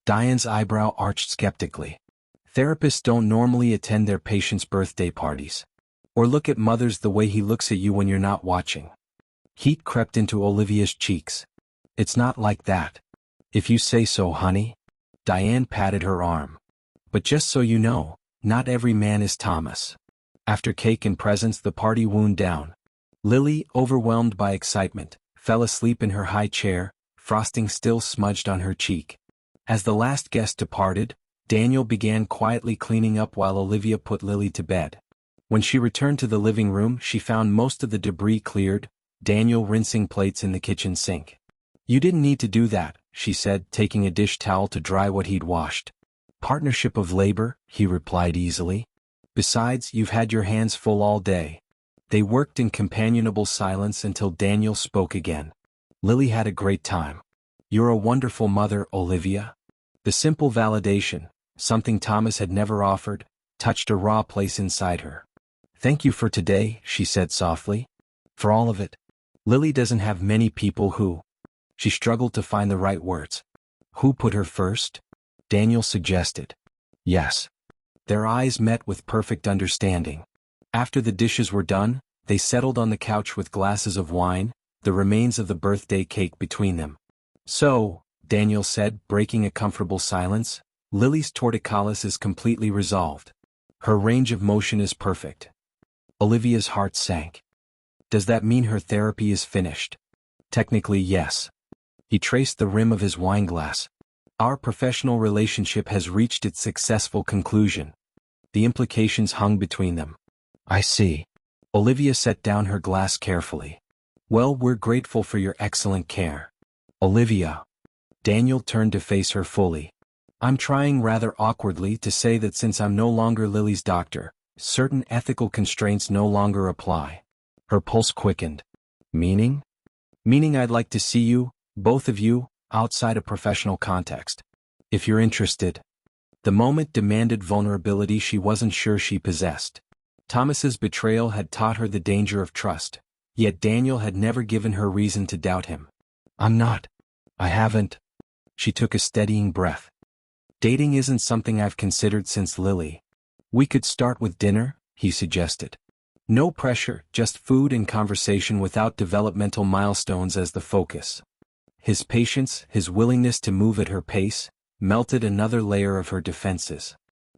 Diane's eyebrow arched skeptically. Therapists don't normally attend their patients' birthday parties. Or look at mothers the way he looks at you when you're not watching. Heat crept into Olivia's cheeks. It's not like that. If you say so, honey. Diane patted her arm. But just so you know, not every man is Thomas. After cake and presents, the party wound down. Lily, overwhelmed by excitement, fell asleep in her high chair, frosting still smudged on her cheek. As the last guest departed, Daniel began quietly cleaning up while Olivia put Lily to bed. When she returned to the living room, she found most of the debris cleared, Daniel rinsing plates in the kitchen sink. You didn't need to do that, she said, taking a dish towel to dry what he'd washed. Partnership of labor, he replied easily. Besides, you've had your hands full all day. They worked in companionable silence until Daniel spoke again. Lily had a great time. You're a wonderful mother, Olivia. The simple validation, something Thomas had never offered, touched a raw place inside her. Thank you for today, she said softly. For all of it. Lily doesn't have many people who. She struggled to find the right words. Who put her first? Daniel suggested. Yes. Their eyes met with perfect understanding. After the dishes were done, they settled on the couch with glasses of wine, the remains of the birthday cake between them. So, Daniel said, breaking a comfortable silence. Lily's torticollis is completely resolved. Her range of motion is perfect. Olivia's heart sank. Does that mean her therapy is finished? Technically, yes. He traced the rim of his wineglass. Our professional relationship has reached its successful conclusion. The implications hung between them. I see. Olivia set down her glass carefully. Well, we're grateful for your excellent care. Olivia. Daniel turned to face her fully. I'm trying rather awkwardly to say that since I'm no longer Lily's doctor, certain ethical constraints no longer apply. Her pulse quickened. Meaning? Meaning I'd like to see you, both of you, outside a professional context. If you're interested. The moment demanded vulnerability she wasn't sure she possessed. Thomas's betrayal had taught her the danger of trust, yet Daniel had never given her reason to doubt him. I'm not. I haven't. She took a steadying breath. Dating isn't something I've considered since Lily. We could start with dinner, he suggested. No pressure, just food and conversation without developmental milestones as the focus. His patience, his willingness to move at her pace, melted another layer of her defenses.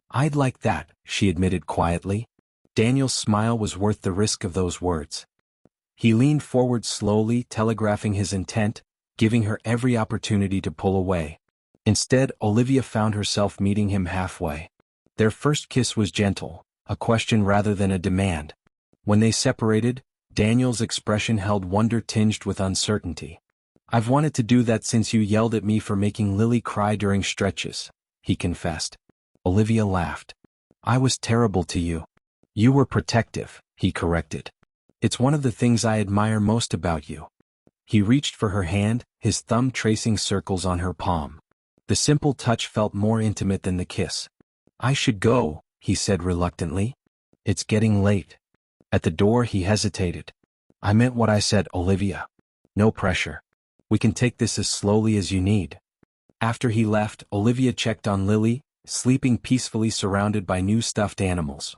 I'd like that, she admitted quietly. Daniel's smile was worth the risk of those words. He leaned forward slowly, telegraphing his intent, giving her every opportunity to pull away. Instead, Olivia found herself meeting him halfway. Their first kiss was gentle, a question rather than a demand. When they separated, Daniel's expression held wonder tinged with uncertainty. I've wanted to do that since you yelled at me for making Lily cry during stretches, he confessed. Olivia laughed. I was terrible to you. You were protective, he corrected. It's one of the things I admire most about you. He reached for her hand, his thumb tracing circles on her palm. The simple touch felt more intimate than the kiss. I should go, he said reluctantly. It's getting late. At the door he hesitated. I meant what I said, Olivia. No pressure. We can take this as slowly as you need. After he left, Olivia checked on Lily, sleeping peacefully surrounded by new stuffed animals.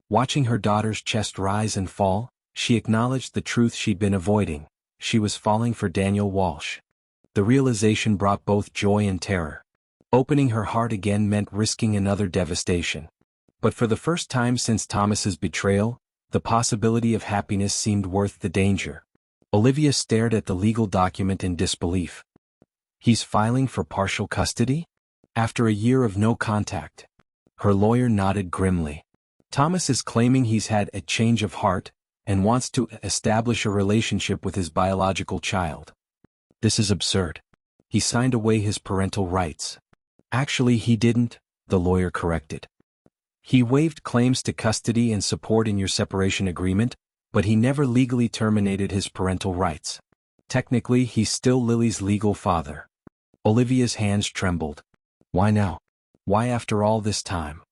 Watching her daughter's chest rise and fall, she acknowledged the truth she'd been avoiding. She was falling for Daniel Walsh. The realization brought both joy and terror. Opening her heart again meant risking another devastation. But for the first time since Thomas's betrayal, the possibility of happiness seemed worth the danger. Olivia stared at the legal document in disbelief. He's filing for partial custody? After a year of no contact. Her lawyer nodded grimly. Thomas is claiming he's had a change of heart, and wants to establish a relationship with his biological child. This is absurd. He signed away his parental rights. Actually, he didn't, the lawyer corrected. He waived claims to custody and support in your separation agreement, but he never legally terminated his parental rights. Technically, he's still Lily's legal father. Olivia's hands trembled. Why now? Why after all this time?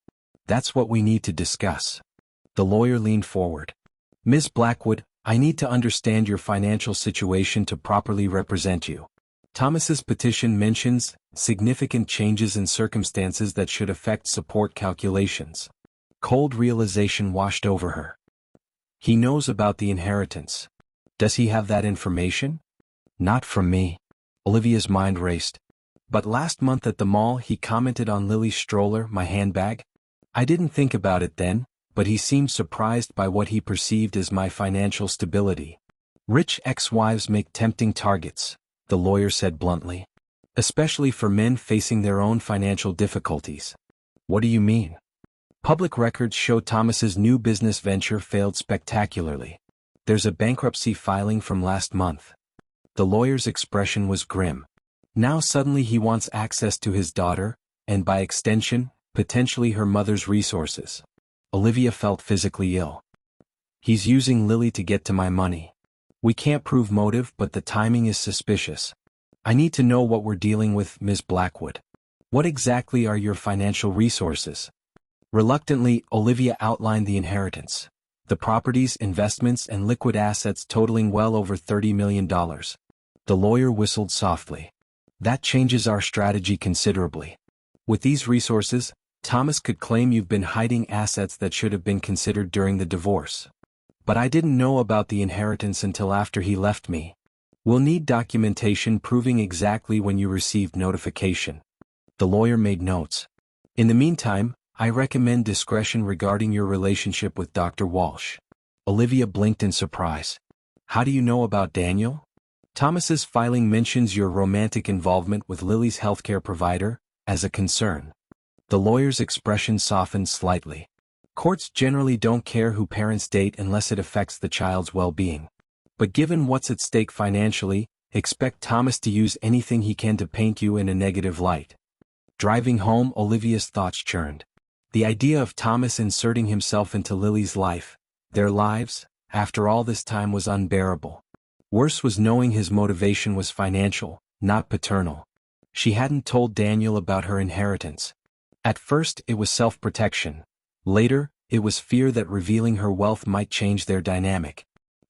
That's what we need to discuss. The lawyer leaned forward. Ms. Blackwood, I need to understand your financial situation to properly represent you. Thomas's petition mentions significant changes in circumstances that should affect support calculations. Cold realization washed over her. He knows about the inheritance. Does he have that information? Not from me. Olivia's mind raced. But last month at the mall he commented on Lily's stroller, my handbag. I didn't think about it then, but he seemed surprised by what he perceived as my financial stability. Rich ex-wives make tempting targets, the lawyer said bluntly. Especially for men facing their own financial difficulties. What do you mean? Public records show Thomas's new business venture failed spectacularly. There's a bankruptcy filing from last month. The lawyer's expression was grim. Now suddenly he wants access to his daughter, and by extension, potentially her mother's resources. Olivia felt physically ill. He's using Lily to get to my money. We can't prove motive, but the timing is suspicious. I need to know what we're dealing with, Ms. Blackwood. What exactly are your financial resources? Reluctantly, Olivia outlined the inheritance. The properties, investments, and liquid assets totaling well over $30 million. The lawyer whistled softly. That changes our strategy considerably. With these resources, Thomas could claim you've been hiding assets that should have been considered during the divorce. But I didn't know about the inheritance until after he left me. We'll need documentation proving exactly when you received notification. The lawyer made notes. In the meantime, I recommend discretion regarding your relationship with Dr. Walsh. Olivia blinked in surprise. How do you know about Daniel? Thomas's filing mentions your romantic involvement with Lily's healthcare provider as a concern. The lawyer's expression softened slightly. Courts generally don't care who parents date unless it affects the child's well-being. But given what's at stake financially, expect Thomas to use anything he can to paint you in a negative light. Driving home, Olivia's thoughts churned. The idea of Thomas inserting himself into Lily's life, their lives, after all this time was unbearable. Worse was knowing his motivation was financial, not paternal. She hadn't told Daniel about her inheritance. At first it was self-protection. Later, it was fear that revealing her wealth might change their dynamic.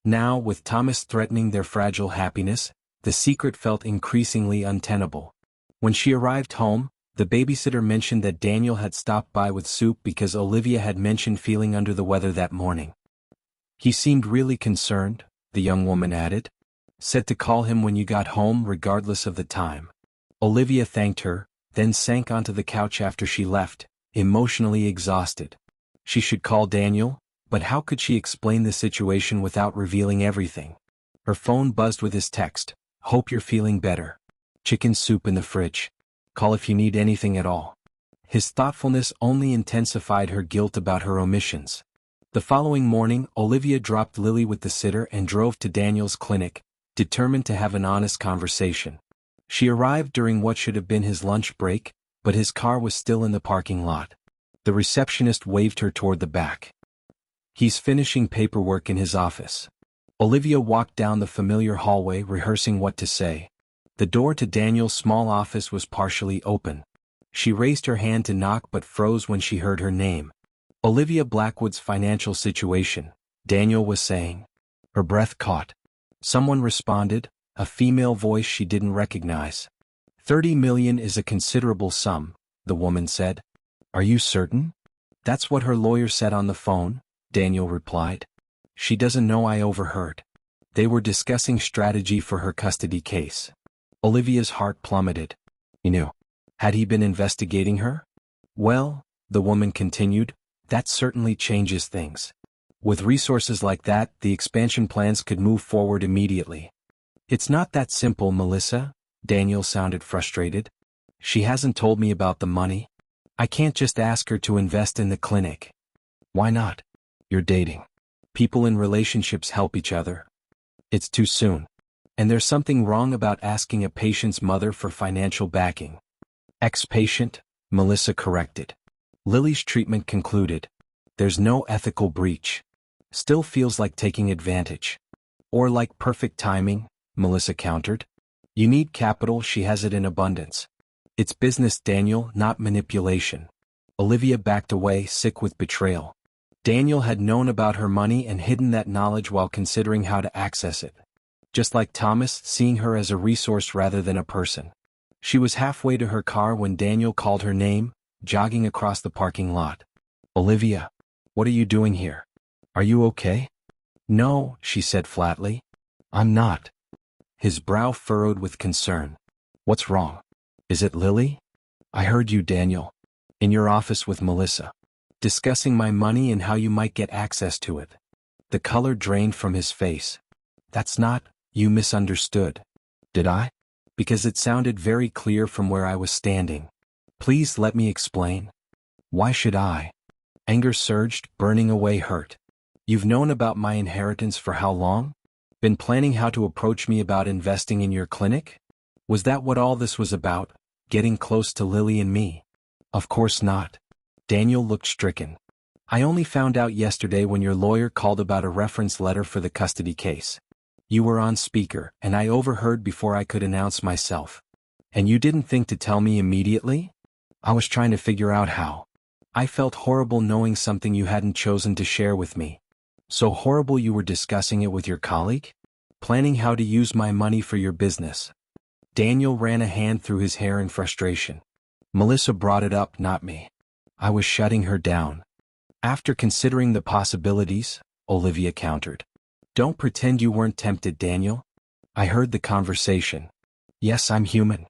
Now, with Thomas threatening their fragile happiness, the secret felt increasingly untenable. When she arrived home, the babysitter mentioned that Daniel had stopped by with soup because Olivia had mentioned feeling under the weather that morning. He seemed really concerned, the young woman added. Said to call him when you got home regardless of the time. Olivia thanked her, then sank onto the couch after she left, emotionally exhausted. She should call Daniel, but how could she explain the situation without revealing everything? Her phone buzzed with his text. Hope you're feeling better. Chicken soup in the fridge. Call if you need anything at all. His thoughtfulness only intensified her guilt about her omissions. The following morning, Olivia dropped Lily with the sitter and drove to Daniel's clinic, determined to have an honest conversation. She arrived during what should have been his lunch break, but his car was still in the parking lot. The receptionist waved her toward the back. He's finishing paperwork in his office. Olivia walked down the familiar hallway rehearsing what to say. The door to Daniel's small office was partially open. She raised her hand to knock but froze when she heard her name. Olivia Blackwood's financial situation, Daniel was saying. Her breath caught. Someone responded, a female voice she didn't recognize. $30 million is a considerable sum, the woman said. Are you certain? That's what her lawyer said on the phone, Daniel replied. She doesn't know I overheard. They were discussing strategy for her custody case. Olivia's heart plummeted. He knew. Had he been investigating her? Well, the woman continued, that certainly changes things. With resources like that, the expansion plans could move forward immediately. It's not that simple, Melissa, Daniel sounded frustrated. She hasn't told me about the money. I can't just ask her to invest in the clinic. Why not? You're dating. People in relationships help each other. It's too soon. And there's something wrong about asking a patient's mother for financial backing. Ex-patient, Melissa corrected. Lily's treatment concluded. There's no ethical breach. Still feels like taking advantage. Or like perfect timing, Melissa countered. You need capital, she has it in abundance. It's business, Daniel, not manipulation. Olivia backed away, sick with betrayal. Daniel had known about her money and hidden that knowledge while considering how to access it. Just like Thomas, seeing her as a resource rather than a person. She was halfway to her car when Daniel called her name, jogging across the parking lot. Olivia, what are you doing here? Are you okay? No, she said flatly. I'm not. His brow furrowed with concern. What's wrong? Is it Lily? I heard you, Daniel. In your office with Melissa. Discussing my money and how you might get access to it. The color drained from his face. That's not, you misunderstood. Did I? Because it sounded very clear from where I was standing. Please let me explain. Why should I? Anger surged, burning away hurt. You've known about my inheritance for how long? Been planning how to approach me about investing in your clinic? Was that what all this was about, getting close to Lily and me? Of course not. Daniel looked stricken. I only found out yesterday when your lawyer called about a reference letter for the custody case. You were on speaker, and I overheard before I could announce myself. And you didn't think to tell me immediately? I was trying to figure out how. I felt horrible knowing something you hadn't chosen to share with me. So horrible you were discussing it with your colleague? Planning how to use my money for your business. Daniel ran a hand through his hair in frustration. Melissa brought it up, not me. I was shutting her down. After considering the possibilities, Olivia countered. Don't pretend you weren't tempted, Daniel. I heard the conversation. Yes, I'm human.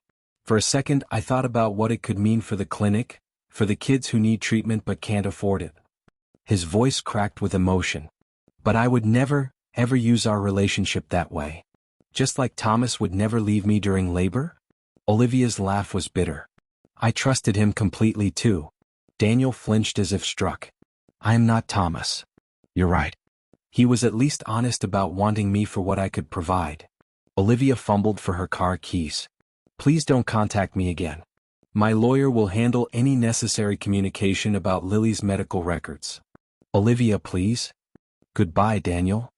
For a second I thought about what it could mean for the clinic, for the kids who need treatment but can't afford it. His voice cracked with emotion. But I would never, ever use our relationship that way. Just like Thomas would never leave me during labor? Olivia's laugh was bitter. I trusted him completely too. Daniel flinched as if struck. I am not Thomas. You're right. He was at least honest about wanting me for what I could provide. Olivia fumbled for her car keys. Please don't contact me again. My lawyer will handle any necessary communication about Lily's medical records. Olivia, please. Goodbye, Daniel.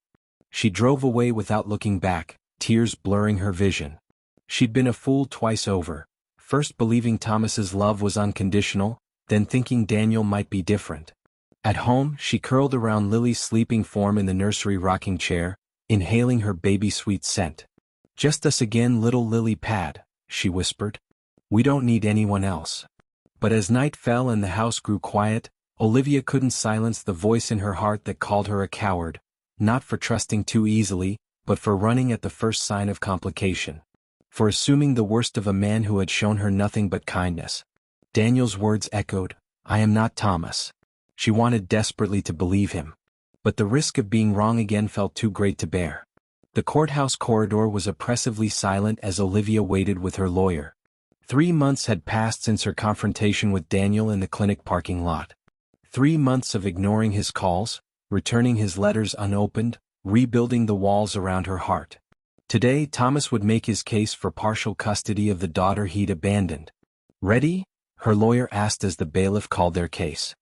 She drove away without looking back, tears blurring her vision. She'd been a fool twice over, first believing Thomas's love was unconditional, then thinking Daniel might be different. At home, she curled around Lily's sleeping form in the nursery rocking chair, inhaling her baby-sweet scent. Just us again, little Lily Pad, she whispered. We don't need anyone else. But as night fell and the house grew quiet, Olivia couldn't silence the voice in her heart that called her a coward, not for trusting too easily, but for running at the first sign of complication. For assuming the worst of a man who had shown her nothing but kindness. Daniel's words echoed, I am not Thomas. She wanted desperately to believe him. But the risk of being wrong again felt too great to bear. The courthouse corridor was oppressively silent as Olivia waited with her lawyer. 3 months had passed since her confrontation with Daniel in the clinic parking lot. 3 months of ignoring his calls, returning his letters unopened, rebuilding the walls around her heart. Today Thomas would make his case for partial custody of the daughter he'd abandoned. Ready? Her lawyer asked as the bailiff called their case.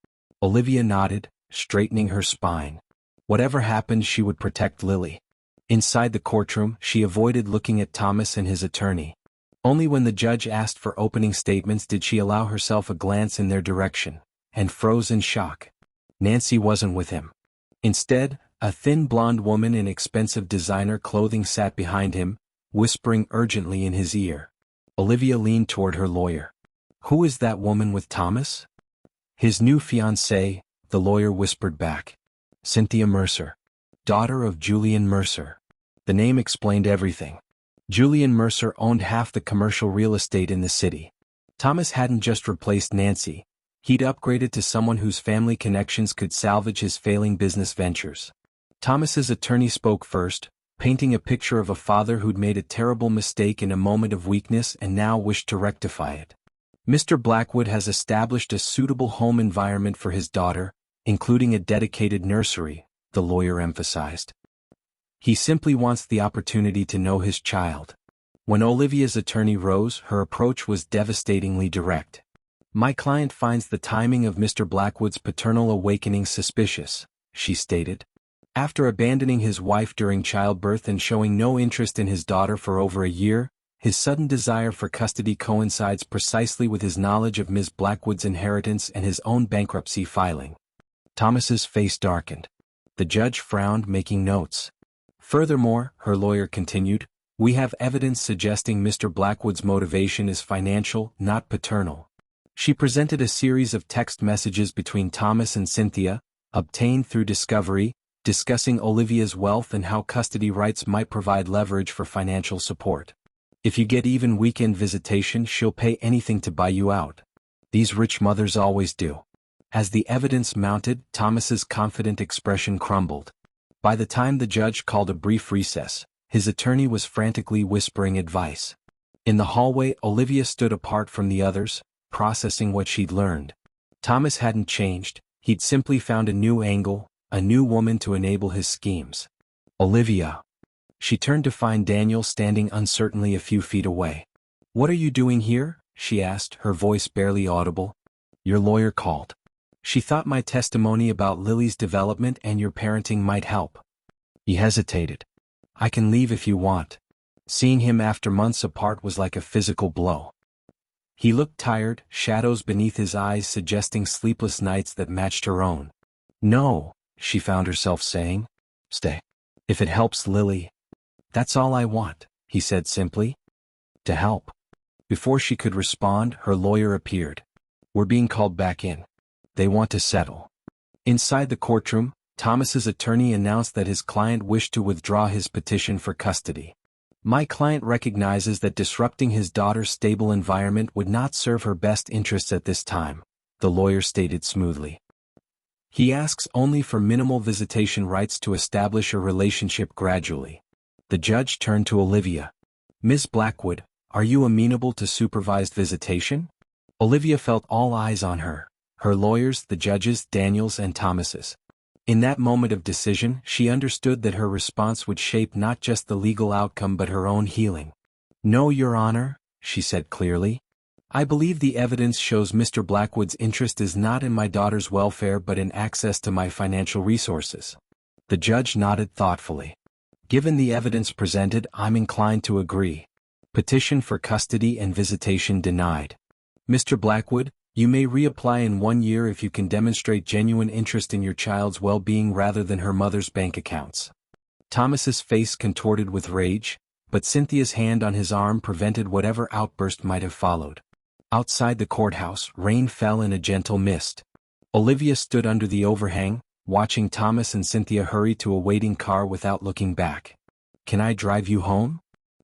Olivia nodded, straightening her spine. Whatever happened, she would protect Lily. Inside the courtroom, she avoided looking at Thomas and his attorney. Only when the judge asked for opening statements did she allow herself a glance in their direction, and froze in shock. Nancy wasn't with him. Instead, a thin blonde woman in expensive designer clothing sat behind him, whispering urgently in his ear. Olivia leaned toward her lawyer. Who is that woman with Thomas? His new fiancée, the lawyer whispered back. Cynthia Mercer. Daughter of Julian Mercer. The name explained everything. Julian Mercer owned half the commercial real estate in the city. Thomas hadn't just replaced Nancy. He'd upgraded to someone whose family connections could salvage his failing business ventures. Thomas's attorney spoke first, painting a picture of a father who'd made a terrible mistake in a moment of weakness and now wished to rectify it. Mr. Blackwood has established a suitable home environment for his daughter, including a dedicated nursery, the lawyer emphasized. He simply wants the opportunity to know his child. When Olivia's attorney rose, her approach was devastatingly direct. My client finds the timing of Mr. Blackwood's paternal awakening suspicious, she stated. After abandoning his wife during childbirth and showing no interest in his daughter for over a year, his sudden desire for custody coincides precisely with his knowledge of Ms. Blackwood's inheritance and his own bankruptcy filing. Thomas's face darkened. The judge frowned, making notes. Furthermore, her lawyer continued, we have evidence suggesting Mr. Blackwood's motivation is financial, not paternal. She presented a series of text messages between Thomas and Cynthia, obtained through discovery, discussing Olivia's wealth and how custody rights might provide leverage for financial support. If you get even weekend visitation, she'll pay anything to buy you out. These rich mothers always do. As the evidence mounted, Thomas's confident expression crumbled. By the time the judge called a brief recess, his attorney was frantically whispering advice. In the hallway, Olivia stood apart from the others, processing what she'd learned. Thomas hadn't changed, he'd simply found a new angle, a new woman to enable his schemes. Olivia. She turned to find Daniel standing uncertainly a few feet away. What are you doing here? She asked, her voice barely audible. Your lawyer called. She thought my testimony about Lily's development and your parenting might help. He hesitated. I can leave if you want. Seeing him after months apart was like a physical blow. He looked tired, shadows beneath his eyes suggesting sleepless nights that matched her own. No, she found herself saying. Stay. If it helps Lily. That's all I want, he said simply. To help. Before she could respond, her lawyer appeared. We're being called back in. They want to settle. Inside the courtroom, Thomas's attorney announced that his client wished to withdraw his petition for custody. My client recognizes that disrupting his daughter's stable environment would not serve her best interests at this time, the lawyer stated smoothly. He asks only for minimal visitation rights to establish a relationship gradually. The judge turned to Olivia. Miss Blackwood, are you amenable to supervised visitation? Olivia felt all eyes on her, her lawyers, the judges, Daniels and Thomas's. In that moment of decision, she understood that her response would shape not just the legal outcome but her own healing. No, Your Honor, she said clearly. I believe the evidence shows Mr. Blackwood's interest is not in my daughter's welfare but in access to my financial resources. The judge nodded thoughtfully. Given the evidence presented, I'm inclined to agree. Petition for custody and visitation denied. Mr. Blackwood, you may reapply in 1 year if you can demonstrate genuine interest in your child's well-being rather than her mother's bank accounts. Thomas's face contorted with rage, but Cynthia's hand on his arm prevented whatever outburst might have followed. Outside the courthouse, rain fell in a gentle mist. Olivia stood under the overhang, watching Thomas and Cynthia hurry to a waiting car without looking back. Can I drive you home?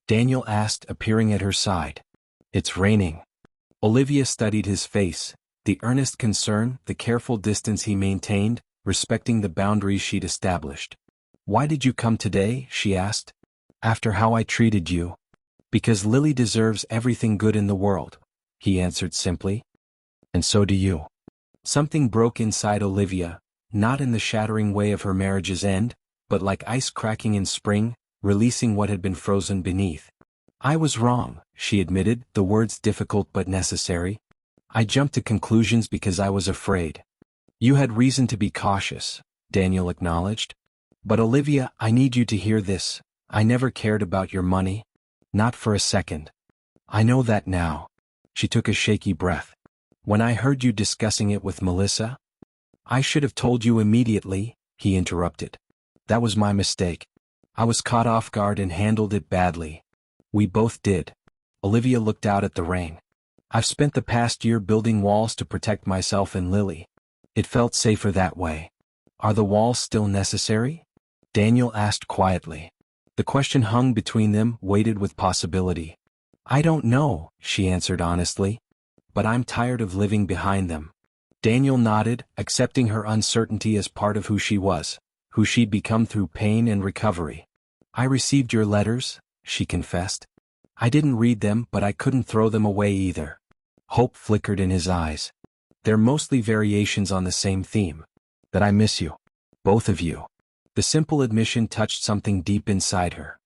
Daniel asked, appearing at her side. It's raining. Olivia studied his face, the earnest concern, the careful distance he maintained, respecting the boundaries she'd established. Why did you come today? She asked. After how I treated you. Because Lily deserves everything good in the world, he answered simply. And so do you. Something broke inside Olivia, not in the shattering way of her marriage's end, but like ice cracking in spring, releasing what had been frozen beneath. I was wrong, she admitted, the words difficult but necessary. I jumped to conclusions because I was afraid. You had reason to be cautious, Daniel acknowledged. But Olivia, I need you to hear this. I never cared about your money. Not for a second. I know that now. She took a shaky breath. When I heard you discussing it with Melissa, I should have told you immediately, he interrupted. That was my mistake. I was caught off guard and handled it badly. We both did. Olivia looked out at the rain. I've spent the past year building walls to protect myself and Lily. It felt safer that way. Are the walls still necessary? Daniel asked quietly. The question hung between them, weighted with possibility. I don't know, she answered honestly. But I'm tired of living behind them. Daniel nodded, accepting her uncertainty as part of who she was, who she'd become through pain and recovery. I received your letters, she confessed. I didn't read them, but I couldn't throw them away either. Hope flickered in his eyes. They're mostly variations on the same theme. That I miss you. Both of you. The simple admission touched something deep inside her.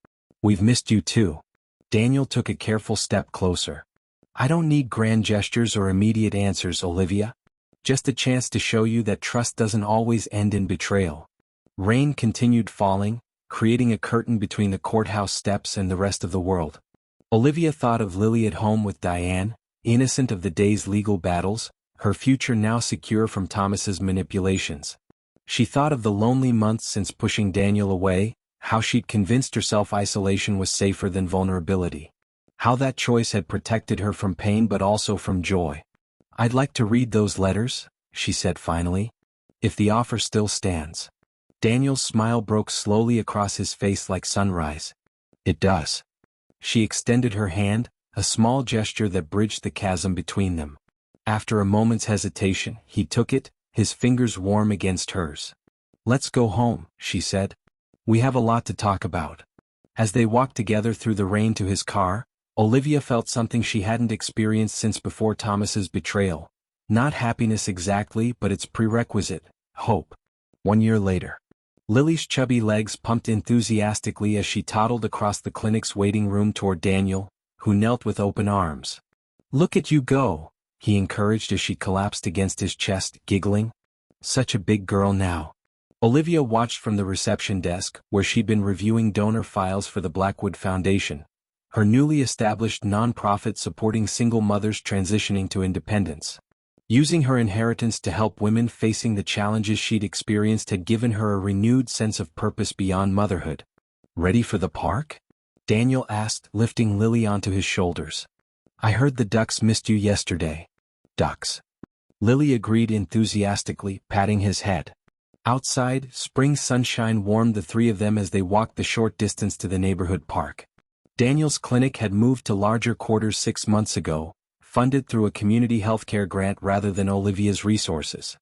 We've missed you too. Daniel took a careful step closer. I don't need grand gestures or immediate answers, Olivia. Just a chance to show you that trust doesn't always end in betrayal. Rain continued falling, creating a curtain between the courthouse steps and the rest of the world. Olivia thought of Lily at home with Diane, innocent of the day's legal battles, her future now secure from Thomas's manipulations. She thought of the lonely months since pushing Daniel away, how she'd convinced herself isolation was safer than vulnerability. How that choice had protected her from pain but also from joy. I'd like to read those letters, she said finally. If the offer still stands. Daniel's smile broke slowly across his face like sunrise. It does. She extended her hand, a small gesture that bridged the chasm between them. After a moment's hesitation, he took it, his fingers warm against hers. Let's go home, she said. We have a lot to talk about. As they walked together through the rain to his car, Olivia felt something she hadn't experienced since before Thomas's betrayal. Not happiness exactly, but its prerequisite, hope. 1 year later. Lily's chubby legs pumped enthusiastically as she toddled across the clinic's waiting room toward Daniel, who knelt with open arms. Look at you go, he encouraged as she collapsed against his chest, giggling. Such a big girl now. Olivia watched from the reception desk, where she'd been reviewing donor files for the Blackwood Foundation, her newly established nonprofit supporting single mothers transitioning to independence. Using her inheritance to help women facing the challenges she'd experienced had given her a renewed sense of purpose beyond motherhood. Ready for the park? Daniel asked, lifting Lily onto his shoulders. I heard the ducks missed you yesterday. Ducks. Lily agreed enthusiastically, patting his head. Outside, spring sunshine warmed the three of them as they walked the short distance to the neighborhood park. Daniel's clinic had moved to larger quarters 6 months ago, funded through a community healthcare grant rather than Olivia's resources.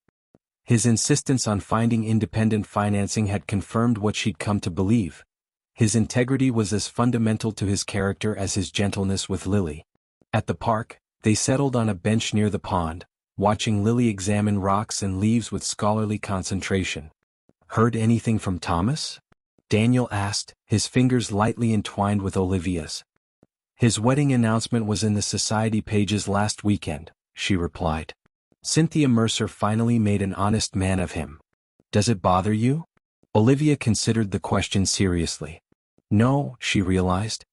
His insistence on finding independent financing had confirmed what she'd come to believe. His integrity was as fundamental to his character as his gentleness with Lily. At the park, they settled on a bench near the pond, watching Lily examine rocks and leaves with scholarly concentration. "Heard anything from Thomas?" Daniel asked, his fingers lightly entwined with Olivia's. "His wedding announcement was in the society pages last weekend," she replied. "Cynthia Mercer finally made an honest man of him. Does it bother you?" Olivia considered the question seriously. "No," she realized.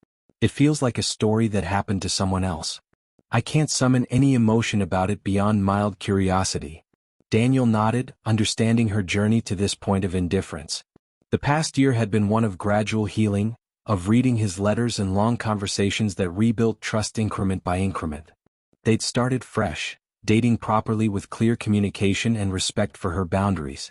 "It feels like a story that happened to someone else. I can't summon any emotion about it beyond mild curiosity." Daniel nodded, understanding her journey to this point of indifference. The past year had been one of gradual healing, of reading his letters and long conversations that rebuilt trust increment by increment. They'd started fresh, dating properly with clear communication and respect for her boundaries.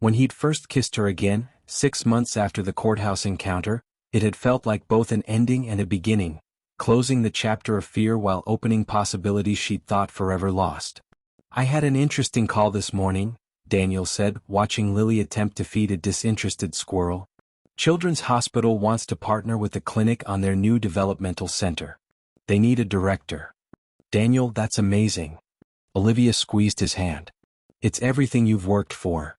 When he'd first kissed her again, 6 months after the courthouse encounter, it had felt like both an ending and a beginning, closing the chapter of fear while opening possibilities she'd thought forever lost. "I had an interesting call this morning," Daniel said, watching Lily attempt to feed a disinterested squirrel. "Children's Hospital wants to partner with the clinic on their new developmental center. They need a director." "Daniel, that's amazing." Olivia squeezed his hand. "It's everything you've worked for."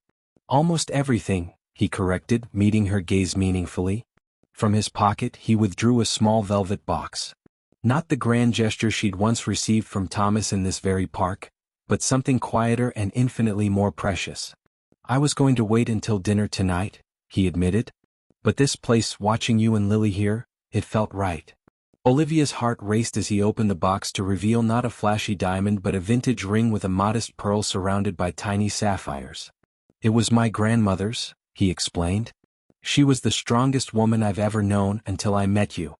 "Almost everything," he corrected, meeting her gaze meaningfully. From his pocket he withdrew a small velvet box. Not the grand gesture she'd once received from Thomas in this very park, but something quieter and infinitely more precious. "I was going to wait until dinner tonight," he admitted. "But this place, watching you and Lily here, it felt right." Olivia's heart raced as he opened the box to reveal not a flashy diamond but a vintage ring with a modest pearl surrounded by tiny sapphires. "It was my grandmother's," he explained. "She was the strongest woman I've ever known until I met you."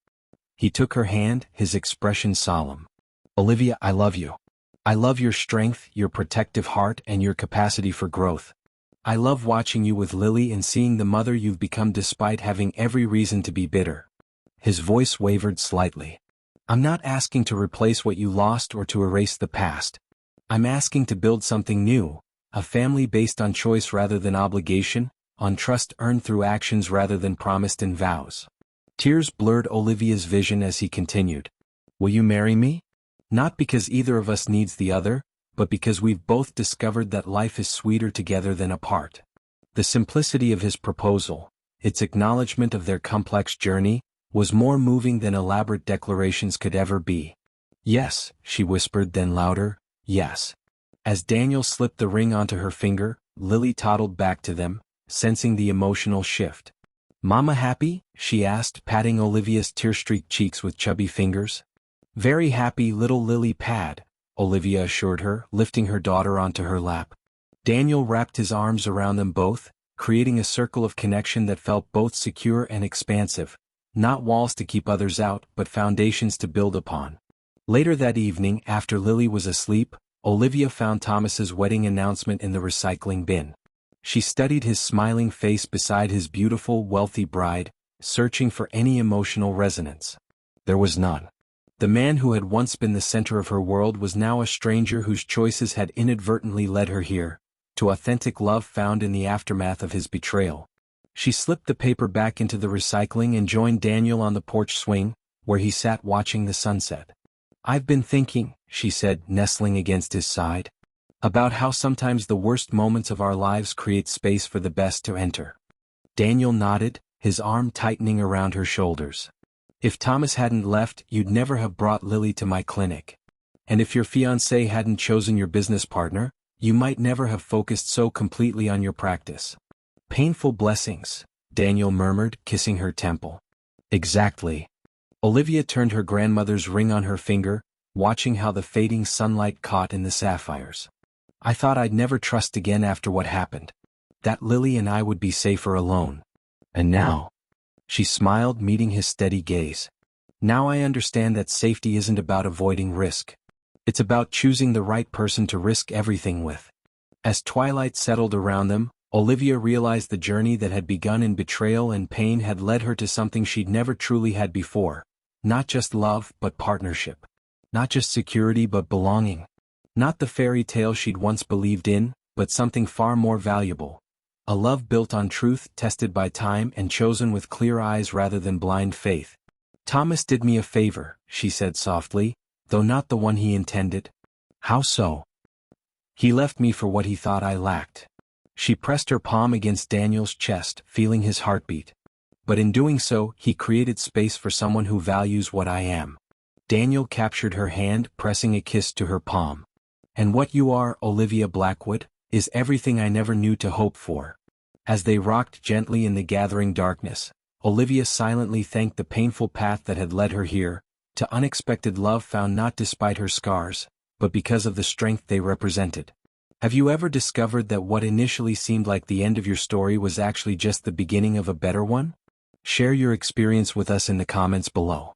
He took her hand, his expression solemn. "Olivia, I love you. I love your strength, your protective heart, and your capacity for growth. I love watching you with Lily and seeing the mother you've become despite having every reason to be bitter." His voice wavered slightly. "I'm not asking to replace what you lost or to erase the past. I'm asking to build something new, a family based on choice rather than obligation, on trust earned through actions rather than promised in vows." Tears blurred Olivia's vision as he continued. "Will you marry me? Not because either of us needs the other, but because we've both discovered that life is sweeter together than apart." The simplicity of his proposal, its acknowledgement of their complex journey, was more moving than elaborate declarations could ever be. "Yes," she whispered, then louder, "yes." As Daniel slipped the ring onto her finger, Lily toddled back to them, sensing the emotional shift. "Mama happy?" she asked, patting Olivia's tear-streaked cheeks with chubby fingers. "Very happy, little lily pad," Olivia assured her, lifting her daughter onto her lap. Daniel wrapped his arms around them both, creating a circle of connection that felt both secure and expansive, not walls to keep others out but foundations to build upon. Later that evening, after Lily was asleep, Olivia found Thomas's wedding announcement in the recycling bin. She studied his smiling face beside his beautiful, wealthy bride, searching for any emotional resonance. There was none. The man who had once been the center of her world was now a stranger whose choices had inadvertently led her here, to authentic love found in the aftermath of his betrayal. She slipped the paper back into the recycling and joined Daniel on the porch swing, where he sat watching the sunset. "I've been thinking," she said, nestling against his side, "about how sometimes the worst moments of our lives create space for the best to enter." Daniel nodded, his arm tightening around her shoulders. "If Thomas hadn't left, you'd never have brought Lily to my clinic. And if your fiancé hadn't chosen your business partner, you might never have focused so completely on your practice." "Painful blessings," Daniel murmured, kissing her temple. "Exactly." Olivia turned her grandmother's ring on her finger, watching how the fading sunlight caught in the sapphires. "I thought I'd never trust again after what happened. That Lily and I would be safer alone. And now..." She smiled, meeting his steady gaze. "Now I understand that safety isn't about avoiding risk. It's about choosing the right person to risk everything with." As twilight settled around them, Olivia realized the journey that had begun in betrayal and pain had led her to something she'd never truly had before, Not just love, but partnership. Not just security, but belonging. Not the fairy tale she'd once believed in, but something far more valuable. A love built on truth, tested by time, and chosen with clear eyes rather than blind faith. Thomas did me a favor, she said softly, though not the one he intended. How so? He left me for what he thought I lacked. She pressed her palm against Daniel's chest, feeling his heartbeat. But in doing so, he created space for someone who values what I am. Daniel captured her hand, pressing a kiss to her palm. And what you are, Olivia Blackwood, is everything I never knew to hope for. As they rocked gently in the gathering darkness, Olivia silently thanked the painful path that had led her here, to unexpected love found not despite her scars, but because of the strength they represented. Have you ever discovered that what initially seemed like the end of your story was actually just the beginning of a better one? Share your experience with us in the comments below.